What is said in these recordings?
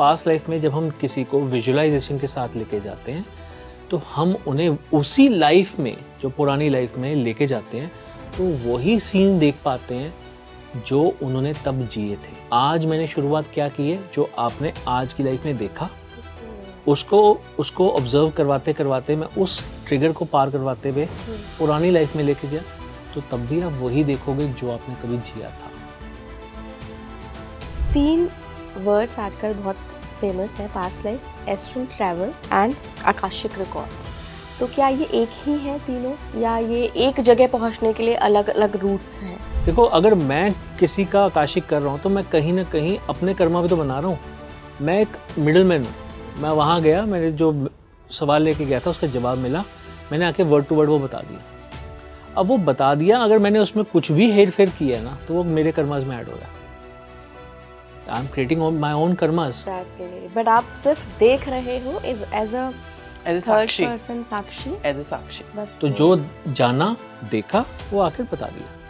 Past life में जब हम किसी को विजुअलाइजेशन के साथ लेके जाते हैं तो हम उन्हें उसी लाइफ में, जो पुरानी लाइफ में लेके जाते हैं, तो वही सीन देख पाते हैं जो उन्होंने तब जिए थे। आज मैंने शुरुआत क्या की है, जो आपने आज की लाइफ में देखा उसको ऑब्जर्व करवाते करवाते मैं उस ट्रिगर को पार करवाते हुए पुरानी लाइफ में लेके गया, तो तब भी आप वही देखोगे जो आपने कभी जिया था। 3 वर्ड्स आजकल बहुत फेमस है, past life, astral travel and Akashic records. तो क्या ये एक ही है तीनों, या ये एक जगह पहुंचने के लिए अलग अलग रूट्स हैं? देखो, अगर मैं किसी का आकाशिक कर रहा हूँ तो मैं कहीं ना कहीं अपने कर्मा भी तो बना रहा हूँ। मैं एक मिडिल मैन हूँ। मैं वहाँ गया, मैंने जो सवाल लेके गया था उसका जवाब मिला, मैंने आके वर्ड टू वर्ड वो बता दिया। अब वो बता दिया, अगर मैंने उसमें कुछ भी हेर फेर किया है ना, तो वो मेरे कर्मास में ऐड हो गया। I am creating my own karmas. But आप सिर्फ देख रहे हो as a Sakshi, Sakshi, as a साक्षी। बस। तो जो जाना देखा वो आखिर बता दिया।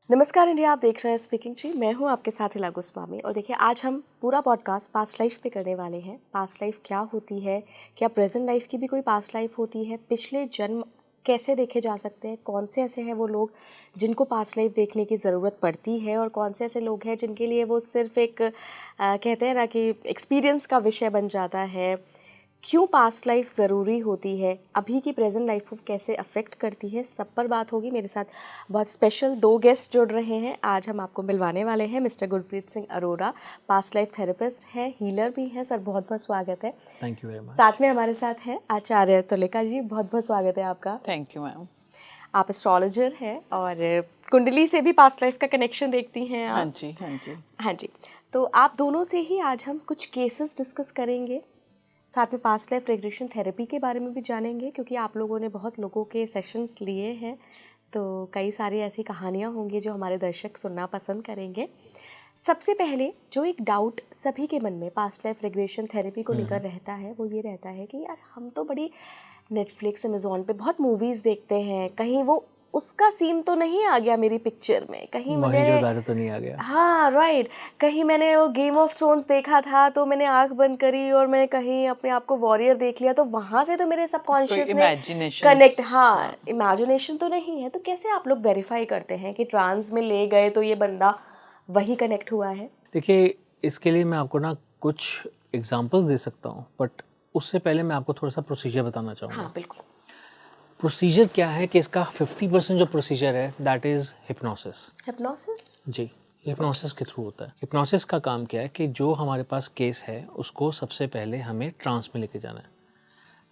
नमस्कार इंडिया, आप देख रहे हैं स्पीकिंग ट्री। मैं हूं आपके साथ हिला गोस्वामी। और देखिए, आज हम पूरा पॉडकास्ट पास्ट लाइफ पे करने वाले हैं। पास्ट लाइफ क्या होती है, क्या प्रेजेंट लाइफ की भी कोई पास्ट लाइफ होती है, पिछले जन्म कैसे देखे जा सकते हैं, कौन से ऐसे हैं वो लोग जिनको पास्ट लाइफ देखने की ज़रूरत पड़ती है, और कौन से ऐसे लोग हैं जिनके लिए वो सिर्फ एक कहते हैं ना कि एक्सपीरियंस का विषय बन जाता है। क्यों पास्ट लाइफ ज़रूरी होती है, अभी की प्रेजेंट लाइफ को कैसे अफेक्ट करती है, सब पर बात होगी। मेरे साथ बहुत स्पेशल 2 गेस्ट जुड़ रहे हैं। आज हम आपको मिलवाने वाले हैं mister Gurpreet Singh Arora, past life therapist हैं, हीलर भी हैं। सर, बहुत बहुत स्वागत है। Thank you very much. साथ में हमारे साथ हैं आचार्य तुलिका जी, बहुत बहुत स्वागत है आपका। Thank you ma'am. आप एस्ट्रोलॉजर हैं और कुंडली से भी पास्ट लाइफ का कनेक्शन देखती हैं आप। हाँ जी, हाँ जी, हाँ जी। तो आप दोनों से ही आज हम कुछ केसेस डिस्कस करेंगे, साथ में पास्ट लाइफ रिग्रेशन थेरेपी के बारे में भी जानेंगे, क्योंकि आप लोगों ने बहुत लोगों के सेशंस लिए हैं, तो कई सारी ऐसी कहानियाँ होंगी जो हमारे दर्शक सुनना पसंद करेंगे। सबसे पहले जो एक डाउट सभी के मन में पास्ट लाइफ रिग्रेशन थेरेपी को लेकर रहता है, वो ये रहता है कि यार, हम तो बड़ी नेटफ्लिक्स, अमेज़ॉन पे बहुत मूवीज़ देखते हैं, कहीं वो उसका सीन तो नहीं आ गया मेरी पिक्चर में, कहीं मैंने तो नहीं आ गया। हाँ राइट, कहीं मैंने वो गेम ऑफ थ्रोन्स देखा था तो मैंने आंख बंद करी और मैं कहीं अपने आप को वॉरियर देख लिया, तो वहाँ से तो मेरे सबकॉन्शियस में कनेक्ट, हाँ, इमेजिनेशन तो नहीं है। तो कैसे आप लोग वेरीफाई करते हैं कि ट्रांस में ले गए तो ये बंदा वही कनेक्ट हुआ है? देखिए, इसके लिए मैं आपको ना कुछ एग्जांपल्स दे सकता हूँ, बट उससे पहले मैं आपको थोड़ा सा प्रोसीजर बताना चाहूँगा। हाँ बिल्कुल। प्रोसीजर क्या है कि इसका 50% जो प्रोसीजर है दैट इज़ हिप्नोसिस। हिप्नोसिस? जी, हिप्नोसिस के थ्रू होता है। हिप्नोसिस का काम क्या है कि जो हमारे पास केस है उसको सबसे पहले हमें ट्रांस में लेके जाना है।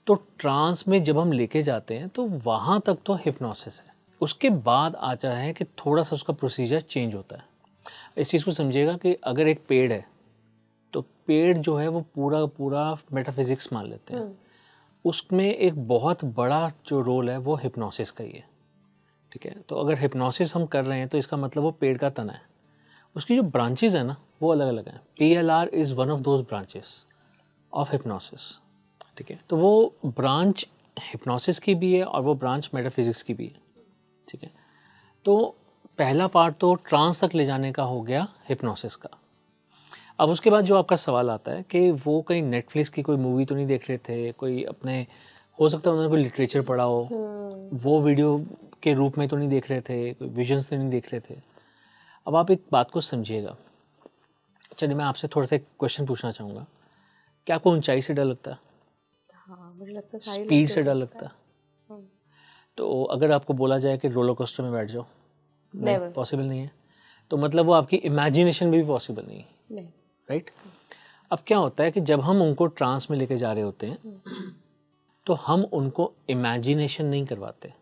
तो ट्रांस में जब हम लेके जाते हैं तो वहाँ तक तो हिप्नोसिस है। उसके बाद आता है कि थोड़ा सा उसका प्रोसीजर चेंज होता है। इस चीज़ को समझिएगा कि अगर एक पेड़ है तो पेड़ जो है वो पूरा पूरा मेटाफिजिक्स मान लेते हैं, उसमें एक बहुत बड़ा जो रोल है वो हिप्नोसिस का ही है। ठीक है, तो अगर हिप्नोसिस हम कर रहे हैं तो इसका मतलब वो पेड़ का तना है। उसकी जो ब्रांचेस है ना वो अलग अलग हैं। PLR is one of those branches of hypnosis. ठीक है, तो वो ब्रांच हिप्नोसिस की भी है और वो ब्रांच मेटाफिजिक्स की भी है। ठीक है, तो पहला पार्ट तो ट्रांस तक ले जाने का हो गया हिप्नोसिस का। अब उसके बाद जो आपका सवाल आता है कि वो कहीं नेटफ्लिक्स की कोई मूवी तो नहीं देख रहे थे, कोई अपने, हो सकता है उन्होंने कोई लिटरेचर पढ़ा हो, वो वीडियो के रूप में तो नहीं देख रहे थे, कोई विजन्स तो नहीं देख रहे थे। अब आप एक बात को समझिएगा। चलिए, मैं आपसे थोड़ा सा एक क्वेश्चन पूछना चाहूँगा। क्या आपको ऊंचाई से डर लगता है? हाँ, मुझे लगता है सारी स्पीड से डर लगता है? तो अगर आपको बोला जाए कि रोलर कोस्टर में बैठ जाओ, नहीं, पॉसिबल नहीं है, तो मतलब वो आपकी इमेजिनेशन भी पॉसिबल नहीं है, राइट? अब क्या होता है कि जब हम उनको ट्रांस में लेके जा रहे होते हैं तो हम उनको इमेजिनेशन नहीं करवाते।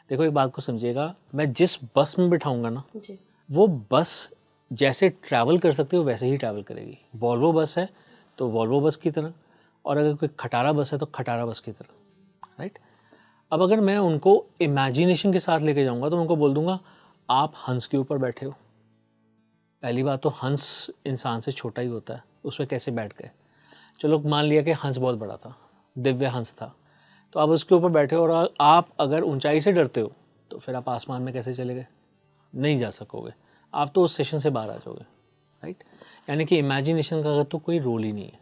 देखो, एक बात को समझिएगा, मैं जिस बस में बिठाऊंगा ना जी, वो बस जैसे ट्रैवल कर सकती है वो वैसे ही ट्रैवल करेगी। वॉल्वो बस है तो वॉल्वो बस की तरह, और अगर कोई खटारा बस है तो खटारा बस की तरह, राइट? अब अगर मैं उनको इमेजिनेशन के साथ लेके जाऊंगा तो उनको बोल दूंगा आप हंस के ऊपर बैठे हो। पहली बात तो हंस इंसान से छोटा ही होता है, उस पर कैसे बैठ गए? चलो मान लिया कि हंस बहुत बड़ा था, दिव्य हंस था, तो आप उसके ऊपर बैठे हो और आप अगर ऊंचाई से डरते हो तो फिर आप आसमान में कैसे चले गए? नहीं जा सकोगे, आप तो उस सेशन से बाहर आ जाओगे, राइट? यानी कि इमेजिनेशन का तो कोई रोल ही नहीं है।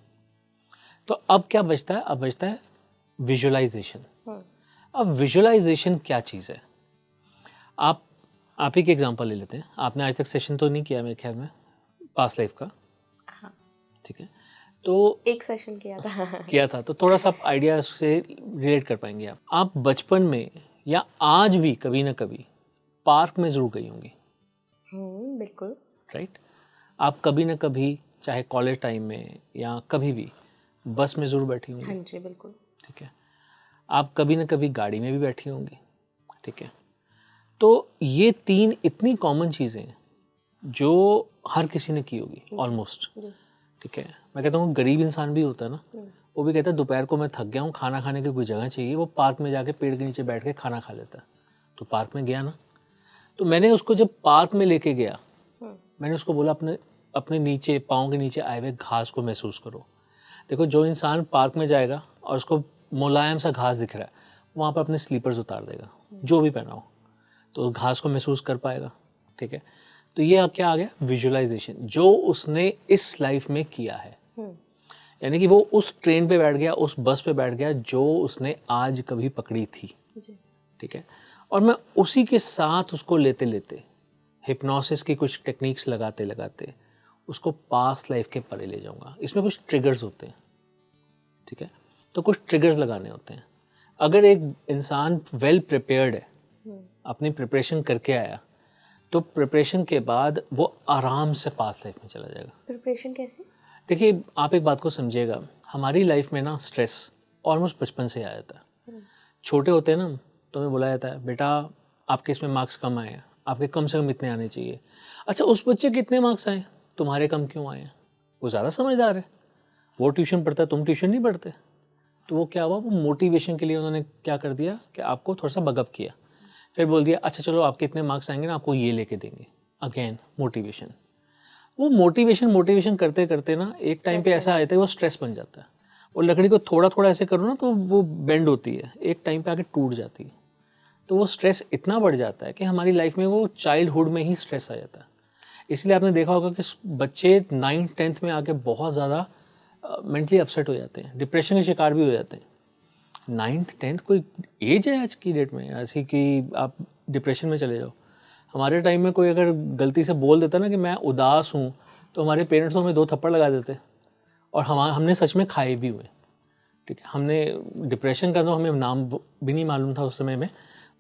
तो अब क्या बचता है? अब बचता है विजुअलाइजेशन। अब विजुअलाइजेशन क्या चीज़ है? आप ही के एग्जांपल ले लेते हैं। आपने आज तक सेशन तो नहीं किया मेरे ख्याल में पास्ट लाइफ का, हाँ, ठीक है? तो एक सेशन किया था। किया था, तो थोड़ा सा आप आइडिया से रिलेट कर पाएंगे आप बचपन में या आज भी कभी ना कभी पार्क में ज़रूर गई होंगी, बिल्कुल। राइट? आप कभी ना कभी चाहे कॉलेज टाइम में या कभी भी बस में ज़रूर बैठी होंगी, हाँ जी, बिल्कुल। ठीक है? आप कभी ना कभी गाड़ी में भी बैठी होंगी, ठीक है? तो ये 3 इतनी कॉमन चीज़ें हैं जो हर किसी ने की होगी ऑलमोस्ट, जी। ठीक है? मैं कहता हूँ गरीब इंसान भी होता है ना, वो भी कहता है दोपहर को मैं थक गया हूँ, खाना खाने की कोई जगह चाहिए, वो पार्क में जाके पेड़ के नीचे बैठ के खाना खा लेता है। तो पार्क में गया ना, तो मैंने उसको जब पार्क में लेके गया, मैंने उसको बोला अपने अपने नीचे पाँव के नीचे आए हुए घास को महसूस करो। देखो, जो इंसान पार्क में जाएगा और उसको मुलायम सा घास दिख रहा है, वहाँ पर अपने स्लीपर्स उतार देगा, जो भी पहना हो, तो घास को महसूस कर पाएगा, ठीक है? तो ये क्या आ गया? विजुअलाइजेशन, जो उसने इस लाइफ में किया है। यानी कि वो उस ट्रेन पे बैठ गया, उस बस पे बैठ गया जो उसने आज कभी पकड़ी थी, ठीक है? और मैं उसी के साथ उसको लेते लेते हिप्नोसिस की कुछ टेक्निक्स लगाते लगाते उसको पास्ट लाइफ के परे ले जाऊंगा। इसमें कुछ ट्रिगर्स होते हैं, ठीक है? तो कुछ ट्रिगर्स लगाने होते हैं। अगर एक इंसान वेल प्रिपेयर्ड है, अपनी प्रिपरेशन करके आया, तो प्रिपरेशन के बाद वो आराम से पास्ट लाइफ में चला जाएगा। प्रिपरेशन कैसे? देखिए, आप एक बात को समझिएगा, हमारी लाइफ में ना स्ट्रेस ऑलमोस्ट बचपन से आ जाता है। छोटे होते हैं ना, तो हमें बोला जाता है बेटा आपके इसमें मार्क्स कम आए हैं, आपके कम से कम इतने आने चाहिए। अच्छा, उस बच्चे के कितने मार्क्स आए, तुम्हारे कम क्यों आए हैं? वो ज़्यादा समझदार है, वो ट्यूशन पढ़ता है, तुम ट्यूशन नहीं पढ़ते। तो वो क्या हुआ, वो मोटिवेशन के लिए उन्होंने क्या कर दिया कि आपको थोड़ा सा बगअप किया, फिर बोल दिया अच्छा चलो आपके इतने मार्क्स आएंगे ना, आपको ये लेके देंगे। Again motivation. वो मोटिवेशन करते करते ना एक टाइम पे ऐसा आता है वो स्ट्रेस बन जाता है। वो लकड़ी को थोड़ा थोड़ा ऐसे करो ना तो वो बेंड होती है, एक टाइम पे आके टूट जाती है। तो वो स्ट्रेस इतना बढ़ जाता है कि हमारी लाइफ में वो चाइल्डहुड में ही स्ट्रेस आ जाता है। इसलिए आपने देखा होगा कि बच्चे 9th 10th में आके बहुत ज़्यादा मेंटली अपसेट हो जाते हैं, डिप्रेशन के शिकार भी हो जाते हैं। 9th 10th कोई एज है आज की डेट में ऐसी कि आप डिप्रेशन में चले जाओ? हमारे टाइम में कोई अगर गलती से बोल देता ना कि मैं उदास हूँ, तो हमारे पेरेंट्स हमें 2 थप्पड़ लगा देते, और हमने सच में खाए भी हुए, ठीक है? हमने डिप्रेशन का तो हमें नाम भी नहीं मालूम था उस समय में,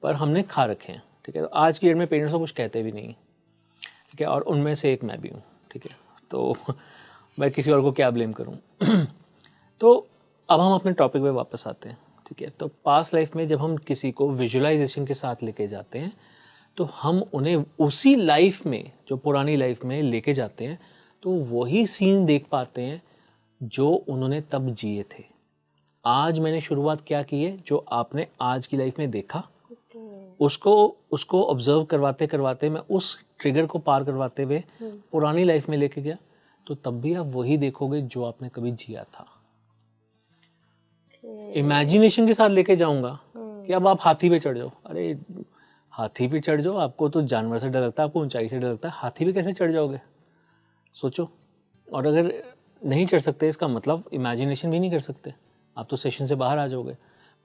पर हमने खा रखे हैं, ठीक है? तो आज की डेट में पेरेंट्स को कुछ कहते भी नहीं, ठीक है? और उनमें से एक मैं भी हूँ, ठीक है? तो मैं किसी और को क्या ब्लेम करूँ? तो अब हम अपने टॉपिक पे वापस आते हैं, ठीक है? तो पास्ट लाइफ में जब हम किसी को विजुअलाइजेशन के साथ लेके जाते हैं, तो हम उन्हें उसी लाइफ में, जो पुरानी लाइफ में लेके जाते हैं, तो वही सीन देख पाते हैं जो उन्होंने तब जिए थे। आज मैंने शुरुआत क्या की है, जो आपने आज की लाइफ में देखा, उसको ऑब्जर्व करवाते करवाते मैं उस ट्रिगर को पार करवाते हुए पुरानी लाइफ में लेके गया, तो तब भी आप वही देखोगे जो आपने कभी जिया था। इमेजिनेशन के साथ लेके जाऊंगा कि अब आप हाथी पे चढ़ जाओ। अरे हाथी पे चढ़ जाओ, आपको तो जानवर से डर लगता है, आपको ऊंचाई से डर लगता है, हाथी पे कैसे चढ़ जाओगे? सोचो। और अगर नहीं चढ़ सकते, इसका मतलब इमेजिनेशन भी नहीं कर सकते, आप तो सेशन से बाहर आ जाओगे।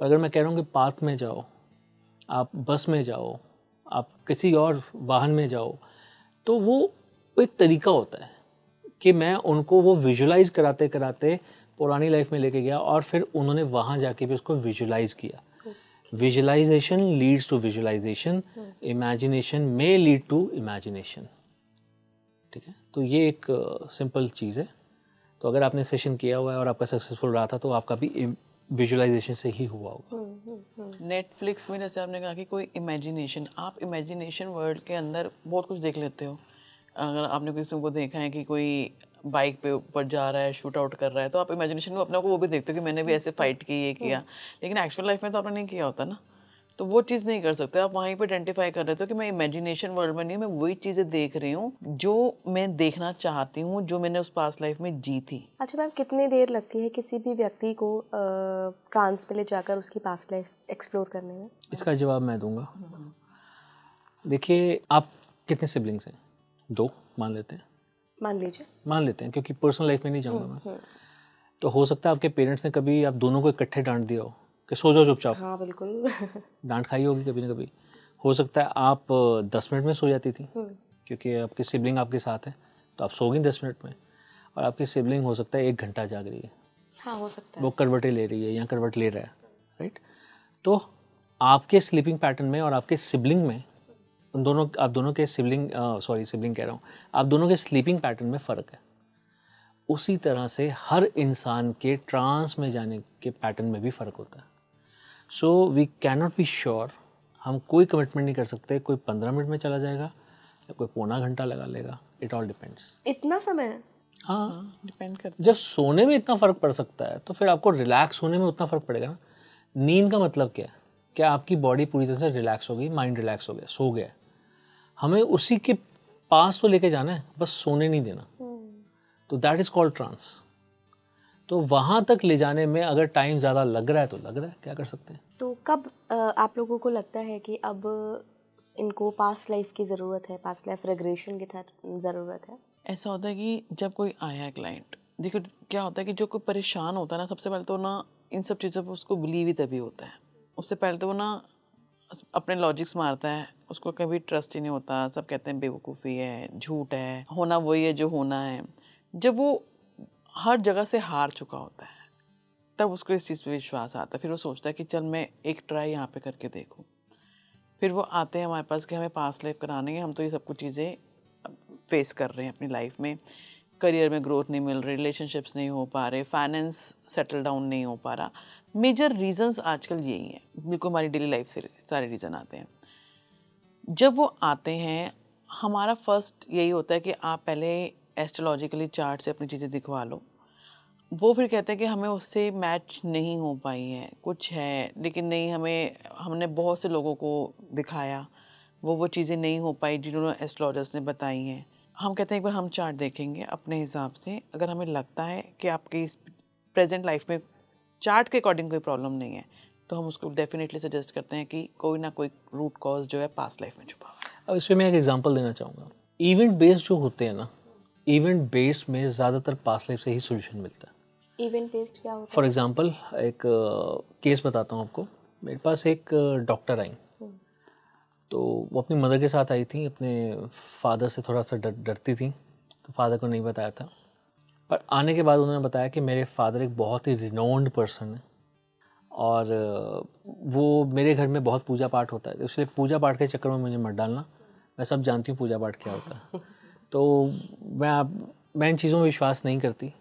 पर अगर मैं कह रहा हूँ कि पार्क में जाओ, आप बस में जाओ, आप किसी और वाहन में जाओ, तो वो एक तरीका होता है कि मैं उनको वो विजुलाइज कराते कराते पुरानी लाइफ में लेके गया, और फिर उन्होंने वहाँ जाके भी उसको विजुलाइज किया। Visualisation leads to visualisation, imagination में लीड टू इमेजिनेशन, ठीक है? तो ये एक सिंपल चीज़ है। तो अगर आपने सेशन किया हुआ है और आपका सक्सेसफुल रहा था, तो आपका भी विजुअलाइजेशन से ही हुआ होगा। नेटफ्लिक्स में जैसे आपने कहा कि कोई इमेजिनेशन, आप इमेजिनेशन वर्ल्ड के अंदर बहुत कुछ देख लेते हो। अगर आपने किसी को देखा है कि कोई बाइक पे ऊपर जा रहा है, शूट आउट कर रहा है, तो आप इमेजिनेशन में अपने को वो भी देखते हो कि मैंने भी ऐसे फाइट की, ये किया, लेकिन एक्चुअल लाइफ में तो आपने नहीं किया होता ना। तो वो चीज़ नहीं कर सकते आप, वहीं पे आइडेंटिफाई कर लेते हो कि मैं इमेजिनेशन वर्ल्ड में नहीं हूँ, मैं वही चीज़ें देख रही हूँ जो मैं देखना चाहती हूँ, जो मैंने उस पास्ट लाइफ में जी थी। अच्छा मैम, कितनी देर लगती है किसी भी व्यक्ति को ट्रांस में ले जाकर उसकी पास्ट लाइफ एक्सप्लोर करने में? इसका जवाब मैं दूंगा। देखिए, आप कितने सिबलिंग्स हैं? 2 मान लेते हैं। मान लीजिए। क्योंकि पर्सनल लाइफ में नहीं जाऊंगा मैं। तो हो सकता है आपके पेरेंट्स ने कभी आप दोनों को इकट्ठे डांट दिया हो कि सो जाओ चुपचाप। हाँ बिल्कुल। डांट खाई होगी कभी ना कभी। हो सकता है आप 10 मिनट में सो जाती थी क्योंकि आपकी सिबलिंग आपके साथ है, तो आप सो गई 10 मिनट में। और आपकी सिबलिंग हो सकता है 1 घंटा जाग रही है, हाँ हो सकता वो करवटें ले रही है या करवट ले रहा है, राइट। तो आपके स्लीपिंग पैटर्न में और आपके सिबलिंग में, आप दोनों के सिबलिंग कह रहा हूँ, आप दोनों के स्लीपिंग पैटर्न में फ़र्क है। उसी तरह से हर इंसान के ट्रांस में जाने के पैटर्न में भी फ़र्क होता है। So we can not be sure, हम कोई कमिटमेंट नहीं कर सकते कोई 15 मिनट में चला जाएगा या कोई पौना घंटा लगा लेगा। It all depends. इतना समय? हाँ, डिपेंड करता जब सोने में इतना फ़र्क पड़ सकता है तो फिर आपको रिलैक्स होने में उतना फ़र्क पड़ेगा ना। नींद का मतलब क्या है? क्या आपकी बॉडी पूरी तरह से रिलैक्स हो गई, माइंड रिलैक्स हो गया, सो गया। हमें उसी के पास तो लेके जाना है, बस सोने नहीं देना। तो दैट इज़ कॉल्ड ट्रांस। तो वहाँ तक ले जाने में अगर टाइम ज़्यादा लग रहा है तो लग रहा है, क्या कर सकते हैं। तो कब आप लोगों को लगता है कि अब इनको पास्ट लाइफ की ज़रूरत है, पास्ट लाइफ रिग्रेशन की ज़रूरत है? ऐसा होता है कि जब कोई आया है क्लाइंट, देखो क्या होता है कि जो कोई परेशान होता है ना, सबसे पहले तो ना इन सब चीज़ों पे उसको बिलीव ही तभी होता है। उससे पहले तो वो ना अपने लॉजिक्स मारता है, उसको कभी ट्रस्ट ही नहीं होता। सब कहते हैं बेवकूफ़ी है, झूठ है, होना वही है जो होना है। जब वो हर जगह से हार चुका होता है तब उसको इस चीज़ पे विश्वास आता है। फिर वो सोचता है कि चल मैं एक ट्राई यहाँ पे करके देखूँ। फिर वो आते हैं हमारे पास कि हमें पास्ट लाइफ करानी है, हम तो ये सब कुछ चीज़ें फेस कर रहे हैं अपनी लाइफ में। करियर में ग्रोथ नहीं मिल रही, रिलेशनशिप्स नहीं हो पा रहे, फाइनेंस सेटल डाउन नहीं हो पा रहा। मेजर रीजंस आजकल यही हैं, बिल्कुल हमारी डेली लाइफ से सारे रीज़न आते हैं। जब वो आते हैं, हमारा फर्स्ट यही होता है कि आप पहले एस्ट्रोलॉजिकली चार्ट से अपनी चीज़ें दिखवा लो। वो फिर कहते हैं कि हमें उससे मैच नहीं हो पाई हैं, कुछ है लेकिन नहीं, हमने बहुत से लोगों को दिखाया, वो चीज़ें नहीं हो पाई जिन्होंने एस्ट्रोलॉजर्स ने बताई हैं। हम कहते हैं एक बार हम चार्ट देखेंगे अपने हिसाब से, अगर हमें लगता है कि आपकी इस प्रेजेंट लाइफ में चार्ट के अकॉर्डिंग कोई प्रॉब्लम नहीं है, तो हम उसको डेफिनेटली सजेस्ट करते हैं कि कोई ना कोई रूट कॉज जो है पास्ट लाइफ में छुपा हुआ है। अब इसमें मैं एक एग्जांपल देना चाहूँगा। इवेंट बेस्ड जो होते हैं ना, इवेंट बेस्ड में ज़्यादातर पास्ट लाइफ से ही सोल्यूशन मिलता है। इवेंट बेस्ड क्या होता है? फॉर एग्जांपल एक केस बताता हूँ आपको। मेरे पास एक डॉक्टर आई, तो वो अपनी मदर के साथ आई थी। अपने फादर से थोड़ा सा डरती थी, तो फादर को नहीं बताया था। पर आने के बाद उन्होंने बताया कि मेरे फादर एक बहुत ही रिनोन्ड पर्सन है और वो मेरे घर में बहुत पूजा पाठ होता है, इसलिए पूजा पाठ के चक्कर में मुझे मत डालना। मैं सब जानती हूँ पूजा पाठ क्या होता है। तो मैं इन चीज़ों में विश्वास नहीं करती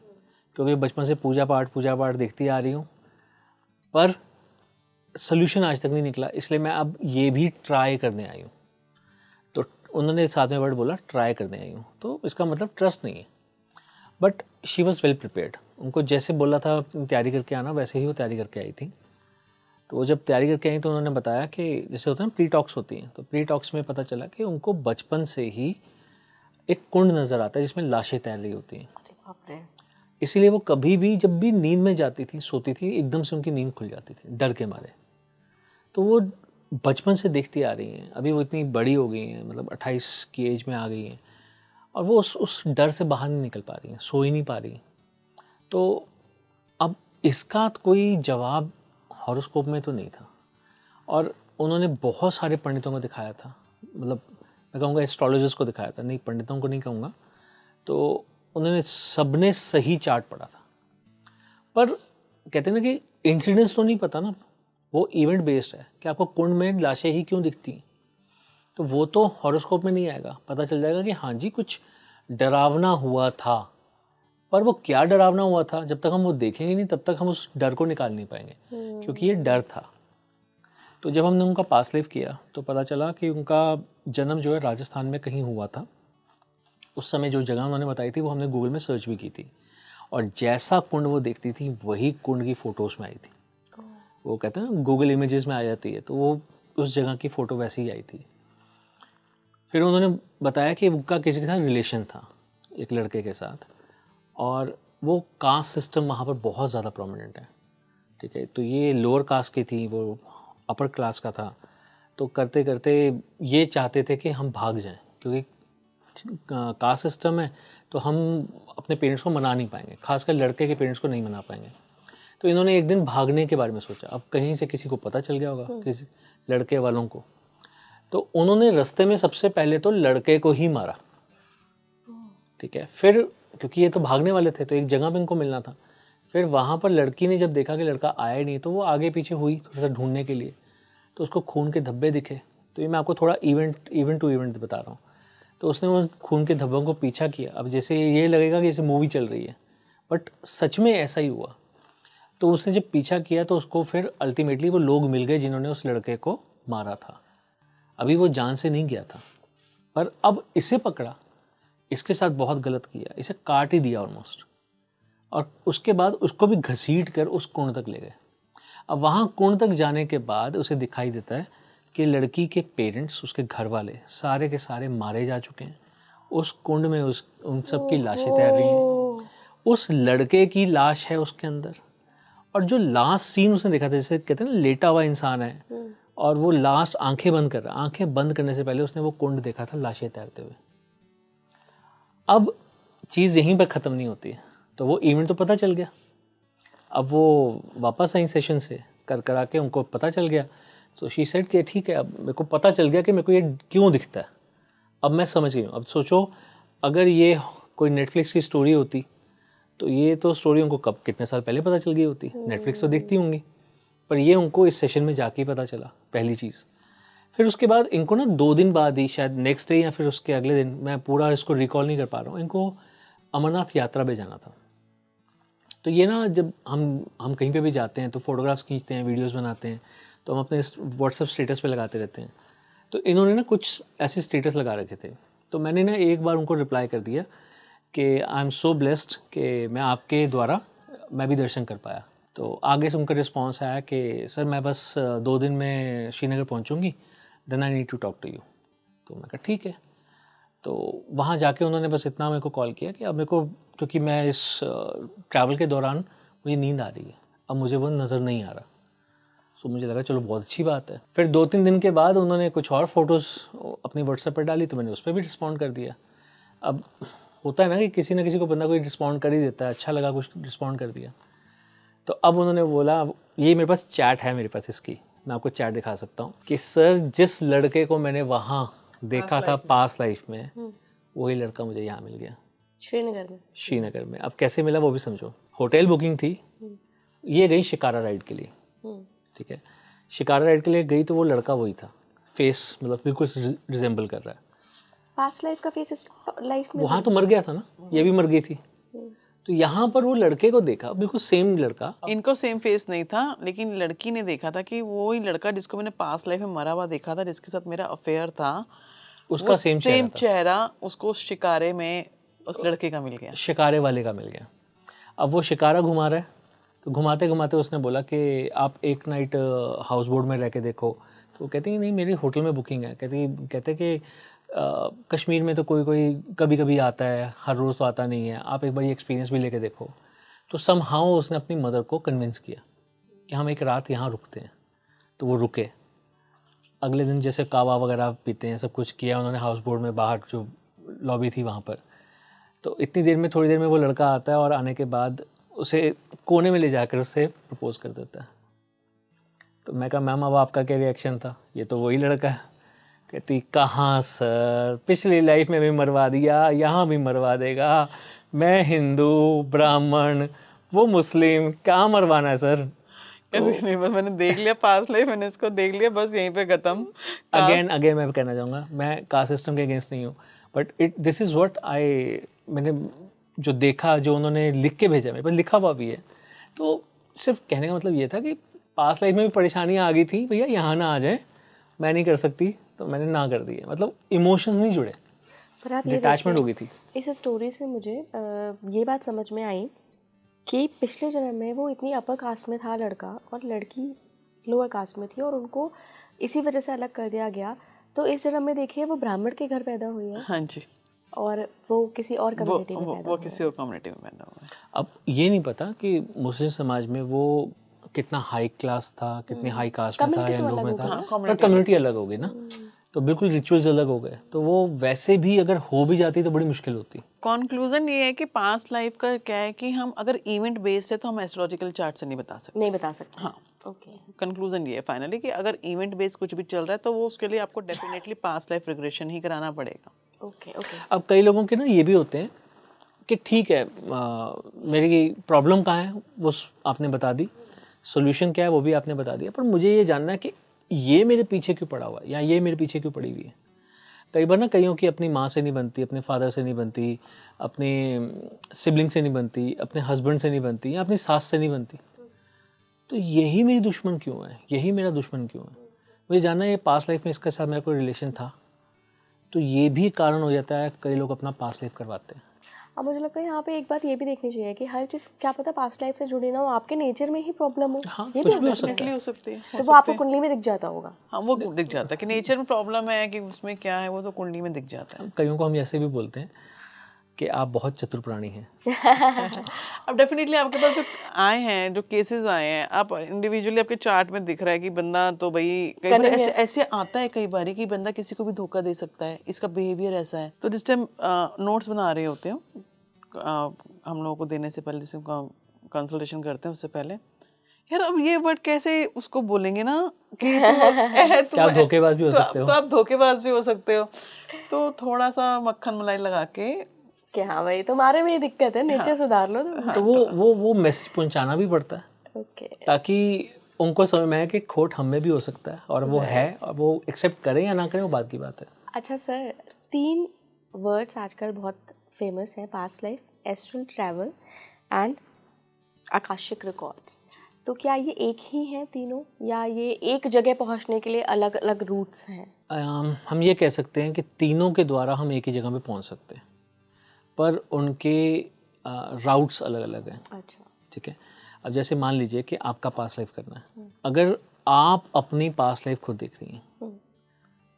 क्योंकि बचपन से पूजा पाठ देखती आ रही हूँ, पर सोल्यूशन आज तक नहीं निकला। इसलिए मैं अब ये भी ट्राई करने आई हूँ। तो उन्होंने साथ में वर्ड बोला, ट्राई करने आई हूँ, तो इसका मतलब ट्रस्ट नहीं है। But she was well prepared. उनको जैसे बोला था तैयारी करके आना, वैसे ही वो तैयारी करके आई थी। तो वो जब तैयारी करके आई तो उन्होंने बताया कि जैसे होता है ना, प्री टॉक्स होती हैं, तो प्री टॉक्स में पता चला कि उनको बचपन से ही एक कुंड नज़र आता है जिसमें लाशें तैर रही होती हैं। अरे बाप रे। इसीलिए वो कभी भी जब भी नींद में जाती थी, सोती थी, एकदम से उनकी नींद खुल जाती थी डर के मारे। तो वो बचपन से देखती आ रही हैं। अभी वो इतनी बड़ी हो गई हैं, मतलब 28 की एज में आ गई हैं, और वो उस डर से बाहर नहीं निकल पा रही हैं, सो ही नहीं पा रही। तो अब इसका कोई जवाब हॉरोस्कोप में तो नहीं था, और उन्होंने बहुत सारे पंडितों को दिखाया था। मतलब मैं कहूँगा एस्ट्रोलॉजर्स को दिखाया था, नहीं पंडितों को नहीं कहूँगा। तो उन्होंने सबने सही चार्ट पढ़ा था, पर कहते हैं ना कि इंसिडेंट्स तो नहीं पता ना, वो इवेंट बेस्ड है कि आपको कुंड में लाशें ही क्यों दिखती हैं। तो वो तो हॉरोस्कोप में नहीं आएगा। पता चल जाएगा कि हाँ जी कुछ डरावना हुआ था, पर वो क्या डरावना हुआ था जब तक हम वो देखेंगे नहीं तब तक हम उस डर को निकाल नहीं पाएंगे, क्योंकि ये डर था। तो जब हमने उनका पास लाइफ किया तो पता चला कि उनका जन्म जो है राजस्थान में कहीं हुआ था। उस समय जो जगह उन्होंने बताई थी वो हमने गूगल में सर्च भी की थी, और जैसा कुंड वो देखती थी वही कुंड की फ़ोटोज़ में आई थी। वो कहते हैं ना गूगल इमेजेस में आ जाती है, तो वो उस जगह की फ़ोटो वैसे ही आई थी। फिर उन्होंने बताया कि उनका किसी के साथ रिलेशन था, एक लड़के के साथ, और वो कास्ट सिस्टम वहाँ पर बहुत ज़्यादा प्रोमिनेंट है, ठीक है। तो ये लोअर कास्ट की थी, वो अपर क्लास का था। तो करते करते ये चाहते थे कि हम भाग जाएं, क्योंकि कास्ट सिस्टम है तो हम अपने पेरेंट्स को मना नहीं पाएंगे, खासकर लड़के के पेरेंट्स को नहीं मना पाएंगे। तो इन्होंने एक दिन भागने के बारे में सोचा। अब कहीं से किसी को पता चल गया होगा, किसी लड़के वालों को। तो उन्होंने रास्ते में सबसे पहले तो लड़के को ही मारा, ठीक है। फिर क्योंकि ये तो भागने वाले थे तो एक जगह पे इनको मिलना था। फिर वहाँ पर लड़की ने जब देखा कि लड़का आया नहीं, तो वो आगे पीछे हुई थोड़ा सा ढूंढने के लिए, तो उसको खून के धब्बे दिखे। तो ये मैं आपको थोड़ा इवेंट टू इवेंट बता रहा हूँ। तो उसने वो खून के धब्बों को पीछा किया। अब जैसे ये लगेगा कि जैसे मूवी चल रही है, बट सच में ऐसा ही हुआ। तो उसने जब पीछा किया तो उसको फिर अल्टीमेटली वो लोग मिल गए जिन्होंने उस लड़के को मारा था। अभी वो जान से नहीं गया था, पर अब इसे पकड़ा, इसके साथ बहुत गलत किया, इसे काट ही दिया ऑलमोस्ट। और उसके बाद उसको भी घसीट कर उस कुंड तक ले गए। अब वहाँ कुंड तक जाने के बाद उसे दिखाई देता है कि लड़की के पेरेंट्स, उसके घर वाले सारे के सारे मारे जा चुके हैं। उस कुंड में उन सब की लाशें तैर रही हैं। उस लड़के की लाश है उसके अंदर। और जो लास्ट सीन उसने देखा था, जैसे कहते हैं ना लेटा हुआ इंसान है, और वो लास्ट आंखें बंद कर रहा है, आंखें बंद करने से पहले उसने वो कुंड देखा था लाशें तैरते हुए। अब चीज़ यहीं पर ख़त्म नहीं होती है। तो वो इवेंट तो पता चल गया। अब वो वापस आई सेशन से कर आके उनको पता चल गया। तो शी सेड कि ठीक है, अब मेरे को पता चल गया कि मेरे को ये क्यों दिखता है, अब मैं समझ गई हूँ। अब सोचो अगर ये कोई नेटफ्लिक्स की स्टोरी होती तो ये तो स्टोरी उनको कब कितने साल पहले पता चल गई होती। नेटफ्लिक्स तो देखती होंगी, पर ये उनको इस सेशन में जाके ही पता चला, पहली चीज़। फिर उसके बाद इनको ना 2 दिन बाद ही, शायद नेक्स्ट डे या फिर उसके अगले दिन, मैं पूरा इसको रिकॉल नहीं कर पा रहा हूँ, इनको अमरनाथ यात्रा पे जाना था। तो ये ना जब हम कहीं पे भी जाते हैं तो फ़ोटोग्राफ्स खींचते हैं, वीडियोस बनाते हैं, तो हम अपने व्हाट्सएप स्टेटस पे लगाते रहते हैं। तो इन्होंने ना कुछ ऐसे स्टेटस लगा रखे थे। तो मैंने ना एक बार उनको रिप्लाई कर दिया कि आई एम सो ब्लेस्ड कि मैं आपके द्वारा मैं भी दर्शन कर पाया। तो आगे से उनका रिस्पांस आया कि सर मैं बस 2 दिन में श्रीनगर पहुंचूंगी, then I need to talk to you. तो मैं कहा ठीक है। तो वहाँ जाके उन्होंने बस इतना मेरे को कॉल किया कि अब मेरे को, क्योंकि मैं इस ट्रैवल के दौरान मुझे नींद आ रही है, अब मुझे वो नज़र नहीं आ रहा। तो मुझे लगा चलो बहुत अच्छी बात है। फिर 2-3 दिन के बाद उन्होंने कुछ और फ़ोटोज़ अपनी व्हाट्सएप पर डाली, तो मैंने उस पर भी रिस्पॉन्ड कर दिया। अब होता है ना कि किसी न किसी को बंदा कोई रिस्पॉन्ड कर ही देता है, अच्छा लगा कुछ रिस्पॉन्ड कर दिया। तो अब उन्होंने बोला, ये मेरे पास चैट है, मेरे पास इसकी मैं आपको चैट दिखा सकता हूँ कि सर जिस लड़के को मैंने वहाँ देखा था पास्ट लाइफ में, वही लड़का मुझे यहाँ मिल गया श्रीनगर में। अब कैसे मिला वो भी समझो। होटल बुकिंग थी, ये गई शिकारा राइड के लिए, ठीक है। शिकारा राइड के लिए गई तो वो लड़का वही था, फेस मतलब बिल्कुल रिजेंबल कर रहा है। पास्ट लाइफ का फेस इस लाइफ में वहाँ तो मर गया था ना, ये भी मर गई थी। तो यहाँ पर वो लड़के को देखा, बिल्कुल सेम लड़का। इनको सेम फेस नहीं था, लेकिन लड़की ने देखा था कि वो ही लड़का जिसको मैंने पास्ट लाइफ में मरा हुआ देखा था, जिसके साथ मेरा अफेयर था, उसका सेम चेहरा उसको उस शिकारे में उस लड़के का मिल गया, शिकारे वाले का मिल गया। अब वो शिकारा घुमा रहा है, तो घुमाते घुमाते उसने बोला कि आप एक नाइट हाउस बोट में रह के देखो। तो वो कहती है नहीं मेरी होटल में बुकिंग है। कहते कि कश्मीर में तो कोई कोई कभी कभी आता है, हर रोज़ तो आता नहीं है, आप एक बार ये एक्सपीरियंस भी लेके देखो। तो समहाउ उसने अपनी मदर को कन्विंस किया कि हम एक रात यहाँ रुकते हैं। तो वो रुके। अगले दिन जैसे कावा वगैरह पीते हैं, सब कुछ किया उन्होंने हाउस बोट में, बाहर जो लॉबी थी वहाँ पर। तो इतनी देर में, थोड़ी देर में वो लड़का आता है, और आने के बाद उसे कोने में ले जाकर उससे प्रपोज कर देता है। तो मैं कहा मैम अब आपका क्या रिएक्शन था, ये तो वही लड़का है। कहती कहाँ सर, पिछली लाइफ में भी मरवा दिया, यहाँ भी मरवा देगा। मैं हिंदू ब्राह्मण, वो मुस्लिम, क्या मरवाना है सर। नहीं बस मैंने देख लिया पास्ट लाइफ, मैंने इसको देख लिया, बस यहीं पे खत्म। अगेन मैं कहना चाहूँगा, मैं कास्ट सिस्टम के अगेंस्ट नहीं हूँ, बट दिस इज़ व्हाट मैंने जो देखा, जो उन्होंने लिख के भेजा, मेरे पास लिखा हुआ भी है। तो सिर्फ कहने का मतलब ये था कि पास्ट लाइफ में भी परेशानियाँ आ गई थी, भैया यहाँ ना आ जाए, मैं नहीं कर सकती, तो मैंने ना कर दी है। मतलब इमोशंस नहीं जुड़े, पर आप ये डिटैचमेंट हो गई थी। इस स्टोरी से मुझे ये बात समझ में आई कि पिछले जन्म में वो इतनी अपर कास्ट में था लड़का, और लड़की लोअर कास्ट में थी, और उनको इसी वजह से अलग कर दिया गया। तो इस जन्म में देखिए वो ब्राह्मण के घर पैदा हुई है हाँ जी, और वो किसी और कम्युनिटी में पैदा वो हुई किसी और कम्युनिटी में पैदा हुआ है। अब ये नहीं पता कि मुस्लिम समाज में वो कितना हाई क्लास था, कितनी हाई कास्ट में था Community या तो लो अलग में होगी था, ना? पर कम्युनिटी अलग हो गई ना, तो बिल्कुल रिचुअल्स अलग हो गए। तो वो वैसे भी अगर हो भी जाती तो बड़ी मुश्किल होती। कंक्लूजन ये है कि पास्ट लाइफ का क्या है कि हम अगर इवेंट बेस्ड है तो हम एस्ट्रोलॉजिकल चार्ट से नहीं बता सकते। नहीं बता सकते। हाँ, ओके। कंक्लूजन ये है फाइनली कि अगर इवेंट बेस्ड कुछ भी चल रहा है तो वो उसके लिए आपको डेफिनेटली पास्ट लाइफ रिग्रेशन ही कराना पड़ेगा। Okay okay. अब कई लोगों के ना ये भी होते हैं कि ठीक है, मेरी प्रॉब्लम कहाँ है वो आपने बता दी, सॉल्यूशन क्या है वो भी आपने बता दिया, पर मुझे ये जानना है कि ये मेरे पीछे क्यों पड़ा हुआ है या ये मेरे पीछे क्यों पड़ी हुई है। कई बार ना कईयों की अपनी माँ से नहीं बनती, अपने फादर से नहीं बनती, अपने सिबलिंग से नहीं बनती, अपने हस्बैंड से नहीं बनती या अपनी सास से नहीं बनती। तो यही मेरी दुश्मन क्यों है, यही मेरा दुश्मन क्यों है, मुझे जानना है। ये पास्ट लाइफ में इसके साथ मेरा कोई रिलेशन था, तो ये भी कारण हो जाता है कई लोग अपना पास्ट लाइफ करवाते हैं। अब मुझे लगता है यहाँ पे एक बात ये भी देखनी चाहिए कि हर चीज़ क्या पता पास्ट लाइफ से जुड़ी ना हो, आपके नेचर में ही प्रॉब्लम हो। हाँ, ये कुछ भी भी हो सकता है। सकता है। हो सकती है, तो वो आपको कुंडली में दिख जाता होगा। हाँ वो दिख जाता है कि नेचर में प्रॉब्लम है कि उसमें क्या है, वो तो कुंडली में दिख जाता है। कईयों को हम ऐसे भी बोलते हैं कि आप बहुत चतुर प्राणी हैं। अब डेफिनेटली आपके पास जो आए हैं, जो केसेस आए हैं, आप इंडिविजुअली आपके चार्ट में दिख रहा है कि बंदा तो भाई कई बार Cunning है। ऐसे आता है कई बार कि बंदा किसी को भी धोखा दे सकता है, इसका बिहेवियर ऐसा है। तो जिस टाइम नोट्स बना रहे होते हो हम लोगों को देने से पहले, जिसे कंसल्टेशन करते हैं उससे पहले, यार अब ये वर्ड कैसे उसको बोलेंगे ना कि कि आप धोखेबाज भी हो सकते हो। तो आप धोखेबाज भी हो सकते हो। तो थोड़ा सा मक्खन मलाई लगा के कि हाँ भाई तुम्हारे में ही दिक्कत है, नेचर सुधार लो तुम। तो वो मैसेज पहुंचाना भी पड़ता है ओके। ताकि उनको समझ में आए कि खोट हम में भी हो सकता है और वो है, और वो एक्सेप्ट करें या ना करें वो बात की बात है। अच्छा सर, 3 वर्ड्स आजकल बहुत फेमस है, past life, astral travel and Akashic records. तो क्या ये एक ही हैं तीनों या ये एक जगह पहुंचने के लिए अलग अलग रूट्स हैं? हम ये कह सकते हैं कि तीनों के द्वारा हम एक ही जगह पे पहुंच सकते हैं, पर उनके राउट्स अलग अलग हैं। अच्छा। ठीक है, अब जैसे मान लीजिए कि आपका पास्ट लाइफ करना है, अगर आप अपनी पास्ट लाइफ खुद देख रही हैं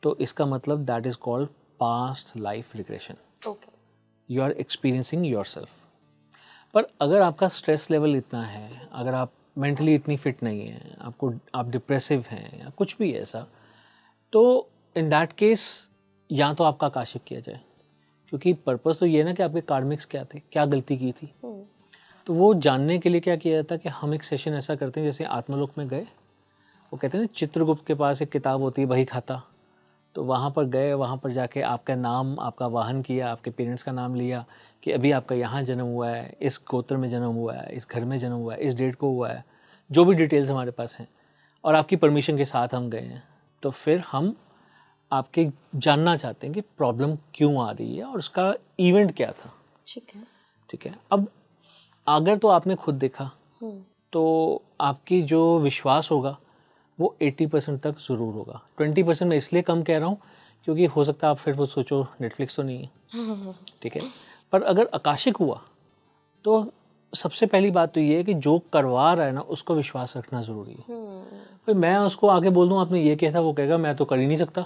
तो इसका मतलब that is called past life regression. Okay. You are experiencing yourself. पर अगर आपका स्ट्रेस लेवल इतना है, अगर आप मेंटली इतनी फिट नहीं है, आप डिप्रेसिव हैं या कुछ भी ऐसा, तो इन दैट केस या तो आपका आकाशिक किया जाए, क्योंकि पर्पस तो ये है ना कि आपके कार्मिक्स क्या थे, क्या गलती की थी। तो वो जानने के लिए क्या किया जाता है कि हम एक सेशन ऐसा करते हैं, जैसे आत्मलोक में गए, वो कहते हैं ना चित्रगुप्त के पास एक किताब होती है बही खाता, तो वहाँ पर गए, वहाँ पर जाके आपका नाम, आपका वाहन किया, आपके पेरेंट्स का नाम लिया कि अभी आपका यहाँ जन्म हुआ है, इस गोत्र में जन्म हुआ है, इस घर में जन्म हुआ है, इस डेट को हुआ है, जो भी डिटेल्स हमारे पास हैं, और आपकी परमिशन के साथ हम गए हैं। तो फिर हम आपके जानना चाहते हैं कि प्रॉब्लम क्यों आ रही है और उसका इवेंट क्या था। ठीक है, अब अगर तो आपने खुद देखा तो आपकी जो विश्वास होगा वो 80% तक ज़रूर होगा। 20% मैं इसलिए कम कह रहा हूँ क्योंकि हो सकता है आप फिर वो सोचो नेटफ्लिक्स तो नहीं है। ठीक है, पर अगर आकाशिक हुआ तो सबसे पहली बात तो ये है कि जो करवा रहा है ना उसको विश्वास रखना ज़रूरी है। भाई मैं उसको आगे बोल दूँ आपने ये किया था, वो कहेगा मैं तो कर ही नहीं सकता,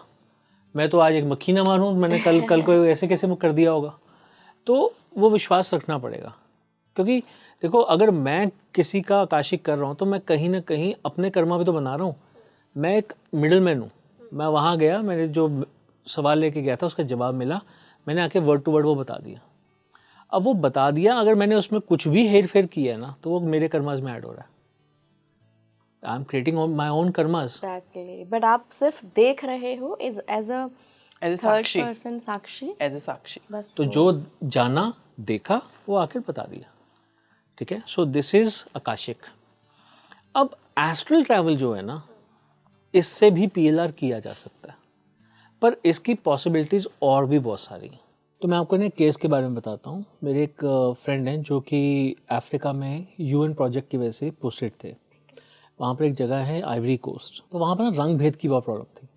मैं तो आज एक मक्खी ना मारूँ, मैंने कल को ऐसे कैसे कर दिया होगा। तो वो विश्वास रखना पड़ेगा, क्योंकि देखो अगर मैं किसी का आकाशिक कर रहा हूँ तो मैं कहीं ना कहीं अपने कर्मा भी तो बना रहा हूँ। मैं एक मिडिल मैन हूँ, मैं वहाँ गया, मैंने जो सवाल लेके गया था उसका जवाब मिला, मैंने आके वर्ड टू वर्ड वो बता दिया। अब वो बता दिया, अगर मैंने उसमें कुछ भी हेर फेर किया है ना तो वो मेरे कर्मास में ऐड हो रहा है। I am creating my own karmas. But आप सिर्फ देख रहे हो as a Sakshi, Sakshi, as a साक्षी। बस तो जो जाना देखा वो आखिर बता दिया। ठीक है, सो दिस इज आकाशिक। अब एस्ट्रल ट्रैवल जो है ना, इससे भी PLR किया जा सकता है, पर इसकी पॉसिबिलिटीज़ और भी बहुत सारी हैं। तो मैं आपको ना केस के बारे में बताता हूँ। मेरे एक फ्रेंड हैं जो कि अफ्रीका में UN प्रोजेक्ट की वजह से पोस्टेड थे। वहाँ पर एक जगह है आइवरी कोस्ट, तो वहाँ पर ना रंग भेद की बहुत प्रॉब्लम थी।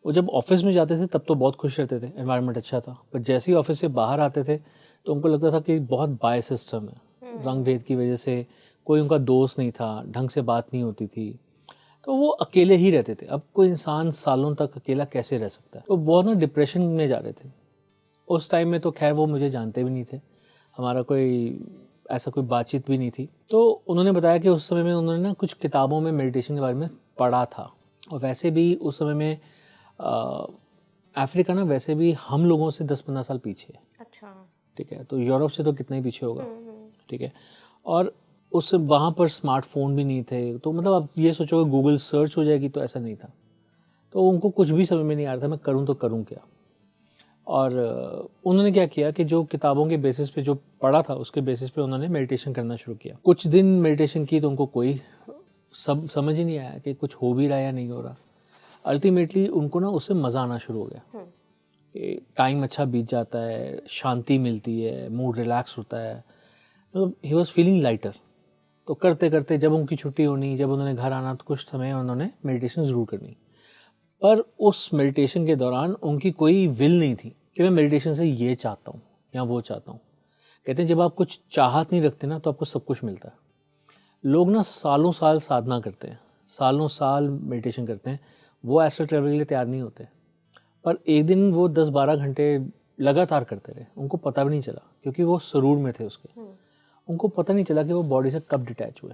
वो जब ऑफिस में जाते थे तब तो बहुत खुश रहते थे, एनवायरनमेंट अच्छा था, पर जैसे ही ऑफिस से बाहर आते थे तो उनको लगता था कि बहुत बाय सिस्टम है। रंग भेद की वजह से कोई उनका दोस्त नहीं था, ढंग से बात नहीं होती थी, तो वो अकेले ही रहते थे। अब कोई इंसान सालों तक अकेला कैसे रह सकता है? तो वो ना डिप्रेशन में जा रहे थे। उस टाइम में तो खैर वो मुझे जानते भी नहीं थे, हमारा कोई ऐसा कोई बातचीत भी नहीं थी। तो उन्होंने बताया कि उस समय में उन्होंने ना कुछ किताबों में मेडिटेशन के बारे में पढ़ा था, और वैसे भी उस समय में अफ्रीका ना वैसे भी हम लोगों से 10-15 साल पीछे है। अच्छा। ठीक है, तो यूरोप से तो कितना ही पीछे होगा। ठीक है, और उस वहाँ पर स्मार्टफोन भी नहीं थे, तो मतलब आप ये सोचोगे गूगल सर्च हो जाएगी, तो ऐसा नहीं था। तो उनको कुछ भी समझ में नहीं आ रहा था मैं करूँ तो करूँ क्या। और उन्होंने क्या किया कि जो किताबों के बेसिस पे जो पढ़ा था उसके बेसिस पे उन्होंने मेडिटेशन करना शुरू किया। कुछ दिन मेडिटेशन की तो उनको कोई समझ ही नहीं आया कि कुछ हो भी रहा है या नहीं हो रहा। अल्टीमेटली उनको ना उससे मज़ा आना शुरू हो गया कि टाइम अच्छा बीत जाता है, शांति मिलती है, मूड रिलैक्स होता है, मतलब ही वॉज फीलिंग लाइटर। तो करते करते जब उनकी छुट्टी होनी, जब उन्होंने घर आना, तो कुछ समय उन्होंने मेडिटेशन ज़रूर करनी। पर उस मेडिटेशन के दौरान उनकी कोई विल नहीं थी कि मैं मेडिटेशन से ये चाहता हूँ या वो चाहता हूँ। कहते हैं जब आप कुछ चाहत नहीं रखते ना तो आपको सब कुछ मिलता है। लोग ना सालों साल साधना करते हैं, सालों साल मेडिटेशन करते हैं, वो एस्ट्रल ट्रैवल के लिए तैयार नहीं होते। पर एक दिन वो 10-12 घंटे लगातार करते रहे, उनको पता भी नहीं चला क्योंकि वो सरूर में थे उसके। उनको पता नहीं चला कि वो बॉडी से कब डिटैच हुए।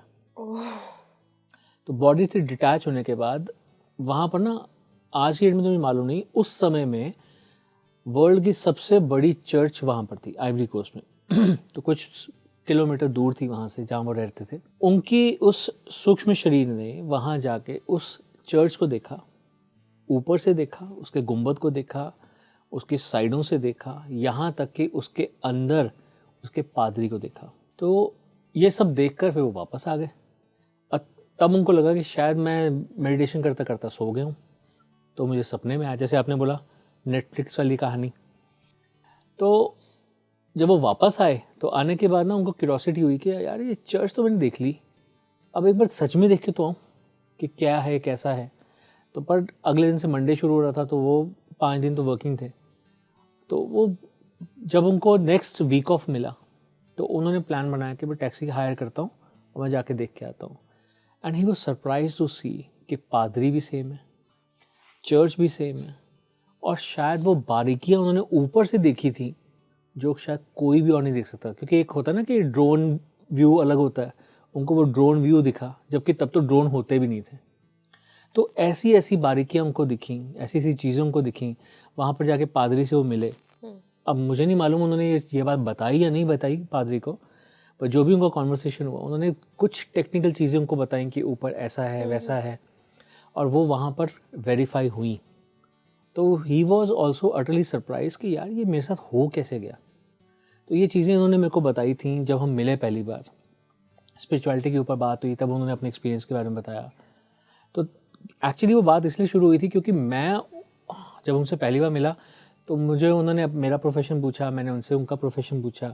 तो बॉडी से डिटैच होने के बाद वहाँ पर ना, आज की डेट में तो मुझे मालूम नहीं, उस समय में वर्ल्ड की सबसे बड़ी चर्च वहाँ पर थी आइवरी कोस्ट में तो कुछ किलोमीटर दूर थी वहाँ से जहाँ वो रहते थे। उनकी उस सूक्ष्म शरीर ने वहाँ जाके उस चर्च को देखा, ऊपर से देखा, उसके गुंबद को देखा, उसकी साइडों से देखा, यहाँ तक कि उसके अंदर उसके पादरी को देखा। तो ये सब देखकर फिर वो वापस आ गए। तब उनको लगा कि शायद मैं मेडिटेशन करता करता सो गया हूँ, तो मुझे सपने में आया, जैसे आपने बोला नेटफ्लिक्स वाली कहानी। तो जब वो वापस आए तो आने के बाद ना उनको क्यूरोसिटी हुई कि यार ये चर्च तो मैंने देख ली, अब एक बार सच में देख के तो आऊँ कि क्या है कैसा है। तो पर अगले दिन से मंडे शुरू हो रहा था, तो वो 5 दिन तो वर्किंग थे। तो वो जब उनको नेक्स्ट वीक ऑफ मिला तो उन्होंने प्लान बनाया कि मैं टैक्सी हायर करता हूँ और मैं जाके देख के आता हूँ। And he was surprise to see कि पादरी भी सेम है, चर्च भी सेम है, और शायद वो बारीकियाँ उन्होंने ऊपर से देखी थी जो शायद कोई भी और नहीं देख सकता। क्योंकि एक होता है ना कि ड्रोन व्यू अलग होता है, उनको वो ड्रोन व्यू दिखा, जबकि तब तो ड्रोन होते भी नहीं थे। तो ऐसी ऐसी बारीकियाँ उनको दिखी, ऐसी ऐसी चीज़ें उनको दिखी। वहाँ पर जाके पादरी से वो मिले। अब मुझे नहीं मालूम उन्होंने ये बात बताई या नहीं बताई पादरी को, पर जो भी उनका कॉन्वर्सेशन हुआ उन्होंने कुछ टेक्निकल चीज़ें उनको बताई कि ऊपर ऐसा है वैसा है, और वो वहाँ पर वेरीफाई हुई। तो he was also utterly surprise कि यार ये मेरे साथ हो कैसे गया। तो ये चीज़ें उन्होंने मेरे को बताई थी जब हम मिले पहली बार, स्पिरिचुअलिटी के ऊपर बात हुई, तब उन्होंने अपने एक्सपीरियंस के बारे में बताया। तो एक्चुअली वो बात इसलिए शुरू हुई थी क्योंकि मैं जब उनसे पहली बार मिला तो मुझे उन्होंने मेरा प्रोफेशन पूछा, मैंने उनसे उनका प्रोफेशन पूछा।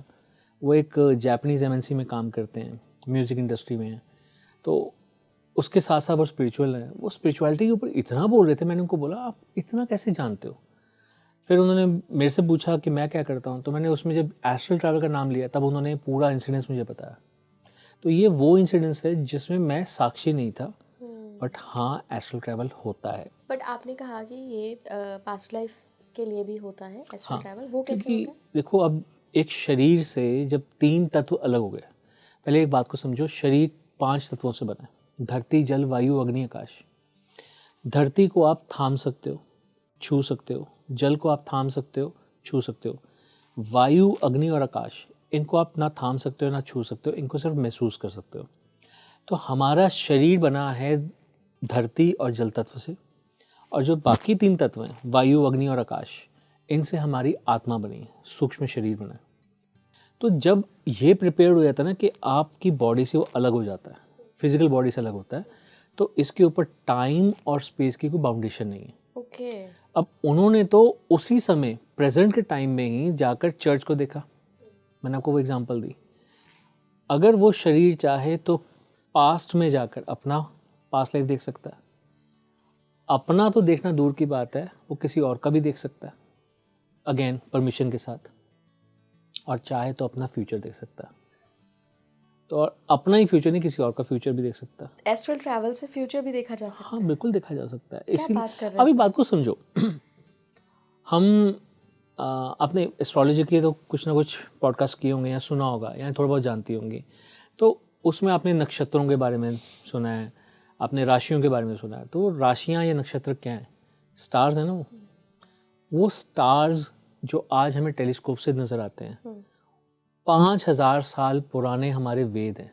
वो एक जापानीज़ एमएनसी में काम करते हैं, म्यूज़िक इंडस्ट्री में हैं। तो उसके साथ साथ वो स्पिरिचुअल है, वो स्पिरिचुअलिटी के ऊपर इतना बोल रहे थे। मैंने उनको बोला आप इतना कैसे जानते हो। फिर उन्होंने मेरे से पूछा कि मैं क्या करता हूँ, तो मैंने उसमें जब एस्ट्रल ट्रैवल का नाम लिया तब उन्होंने पूरा इंसिडेंस मुझे बताया। तो ये वो इंसिडेंस है जिसमें मैं साक्षी नहीं था, बट हाँ एस्ट्रल ट्रैवल होता है। बट आपने कहा कि ये पास्ट लाइफ के लिए भी होता है एस्ट्रल हाँ, ट्रैवल, वो कैसे क्योंकि होता है? देखो अब एक शरीर से जब 3 तत्व अलग हो गए, पहले एक बात को समझो, शरीर 5 तत्वों से बना है, धरती जल वायु अग्नि आकाश। धरती को आप थाम सकते हो, छू सकते हो, जल को आप थाम सकते हो, छू सकते हो, वायु अग्नि और आकाश इनको आप ना थाम सकते हो ना छू सकते हो, इनको सिर्फ महसूस कर सकते हो। तो हमारा शरीर बना है धरती और जल तत्व से, और जो बाकी 3 तत्व हैं वायु अग्नि और आकाश, इनसे हमारी आत्मा बनी है, सूक्ष्म शरीर बना है। तो जब ये प्रिपेयर हो जाता है ना कि आपकी बॉडी से वो अलग हो जाता है, फिजिकल बॉडी से अलग होता है, तो इसके ऊपर टाइम और स्पेस की कोई बाउंडेशन नहीं है। ओके। अब उन्होंने तो उसी समय प्रेजेंट के टाइम में ही जाकर चर्च को देखा। मैंने आपको वो एग्जांपल दी। अगर वो शरीर चाहे तो पास्ट में जाकर अपना पास्ट लाइफ देख सकता है। अपना तो देखना दूर की बात है, वो किसी और का भी देख सकता है, अगेन परमिशन के साथ, और चाहे तो अपना फ्यूचर देख सकता है। तो और अपना ही फ्यूचर नहीं, किसी और का फ्यूचर भी देख सकता है। एस्ट्रल ट्रैवल से फ्यूचर भी देखा जा सकता हाँ है? बिल्कुल देखा जा सकता है। क्या बात कर रहे हैं अभी सर? बात को समझो। हम आपने एस्ट्रोलॉजी के तो कुछ ना कुछ पॉडकास्ट किए होंगे या सुना होगा या थोड़ा बहुत जानती होंगी। तो उसमें आपने नक्षत्रों के बारे में सुना है, आपने राशियों के बारे में सुना है। तो राशियाँ या नक्षत्र क्या हैं? स्टार्स है ना वो स्टार्स जो आज हमें टेलीस्कोप से नज़र आते हैं, 5000 साल पुराने हमारे वेद हैं,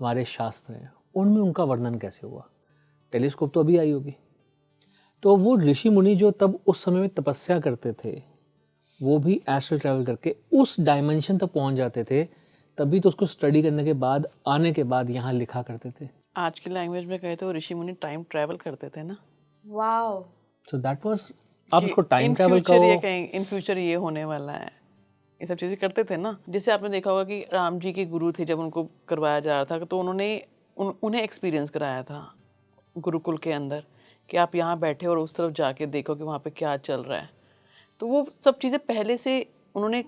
हमारे शास्त्र हैं, उनमें उनका वर्णन कैसे हुआ? टेलीस्कोप तो अभी आई होगी। तो वो ऋषि मुनि जो तब उस समय में तपस्या करते थे, वो भी एस्ट्रल ट्रैवल करके उस डायमेंशन तक पहुंच जाते थे, तभी तो उसको स्टडी करने के बाद आने के बाद यहाँ लिखा करते थे। आज की लैंग्वेज में कहे तो ऋषि मुनि टाइम ट्रैवल करते थे ना। वाओ। सो दैट वाज, आप उसको टाइम इन ट्रैवल फ्यूचर ये कहो। कहें, इन फ्यूचर ये होने वाला है, ये सब चीज़ें करते थे ना। जैसे आपने देखा होगा कि राम जी के गुरु थे, जब उनको करवाया जा रहा था तो उन्होंने उन्हें एक्सपीरियंस कराया था गुरुकुल के अंदर कि आप यहाँ बैठे और उस तरफ जाके देखो कि वहाँ पे क्या चल रहा है। तो वो सब चीज़ें पहले से उन्होंने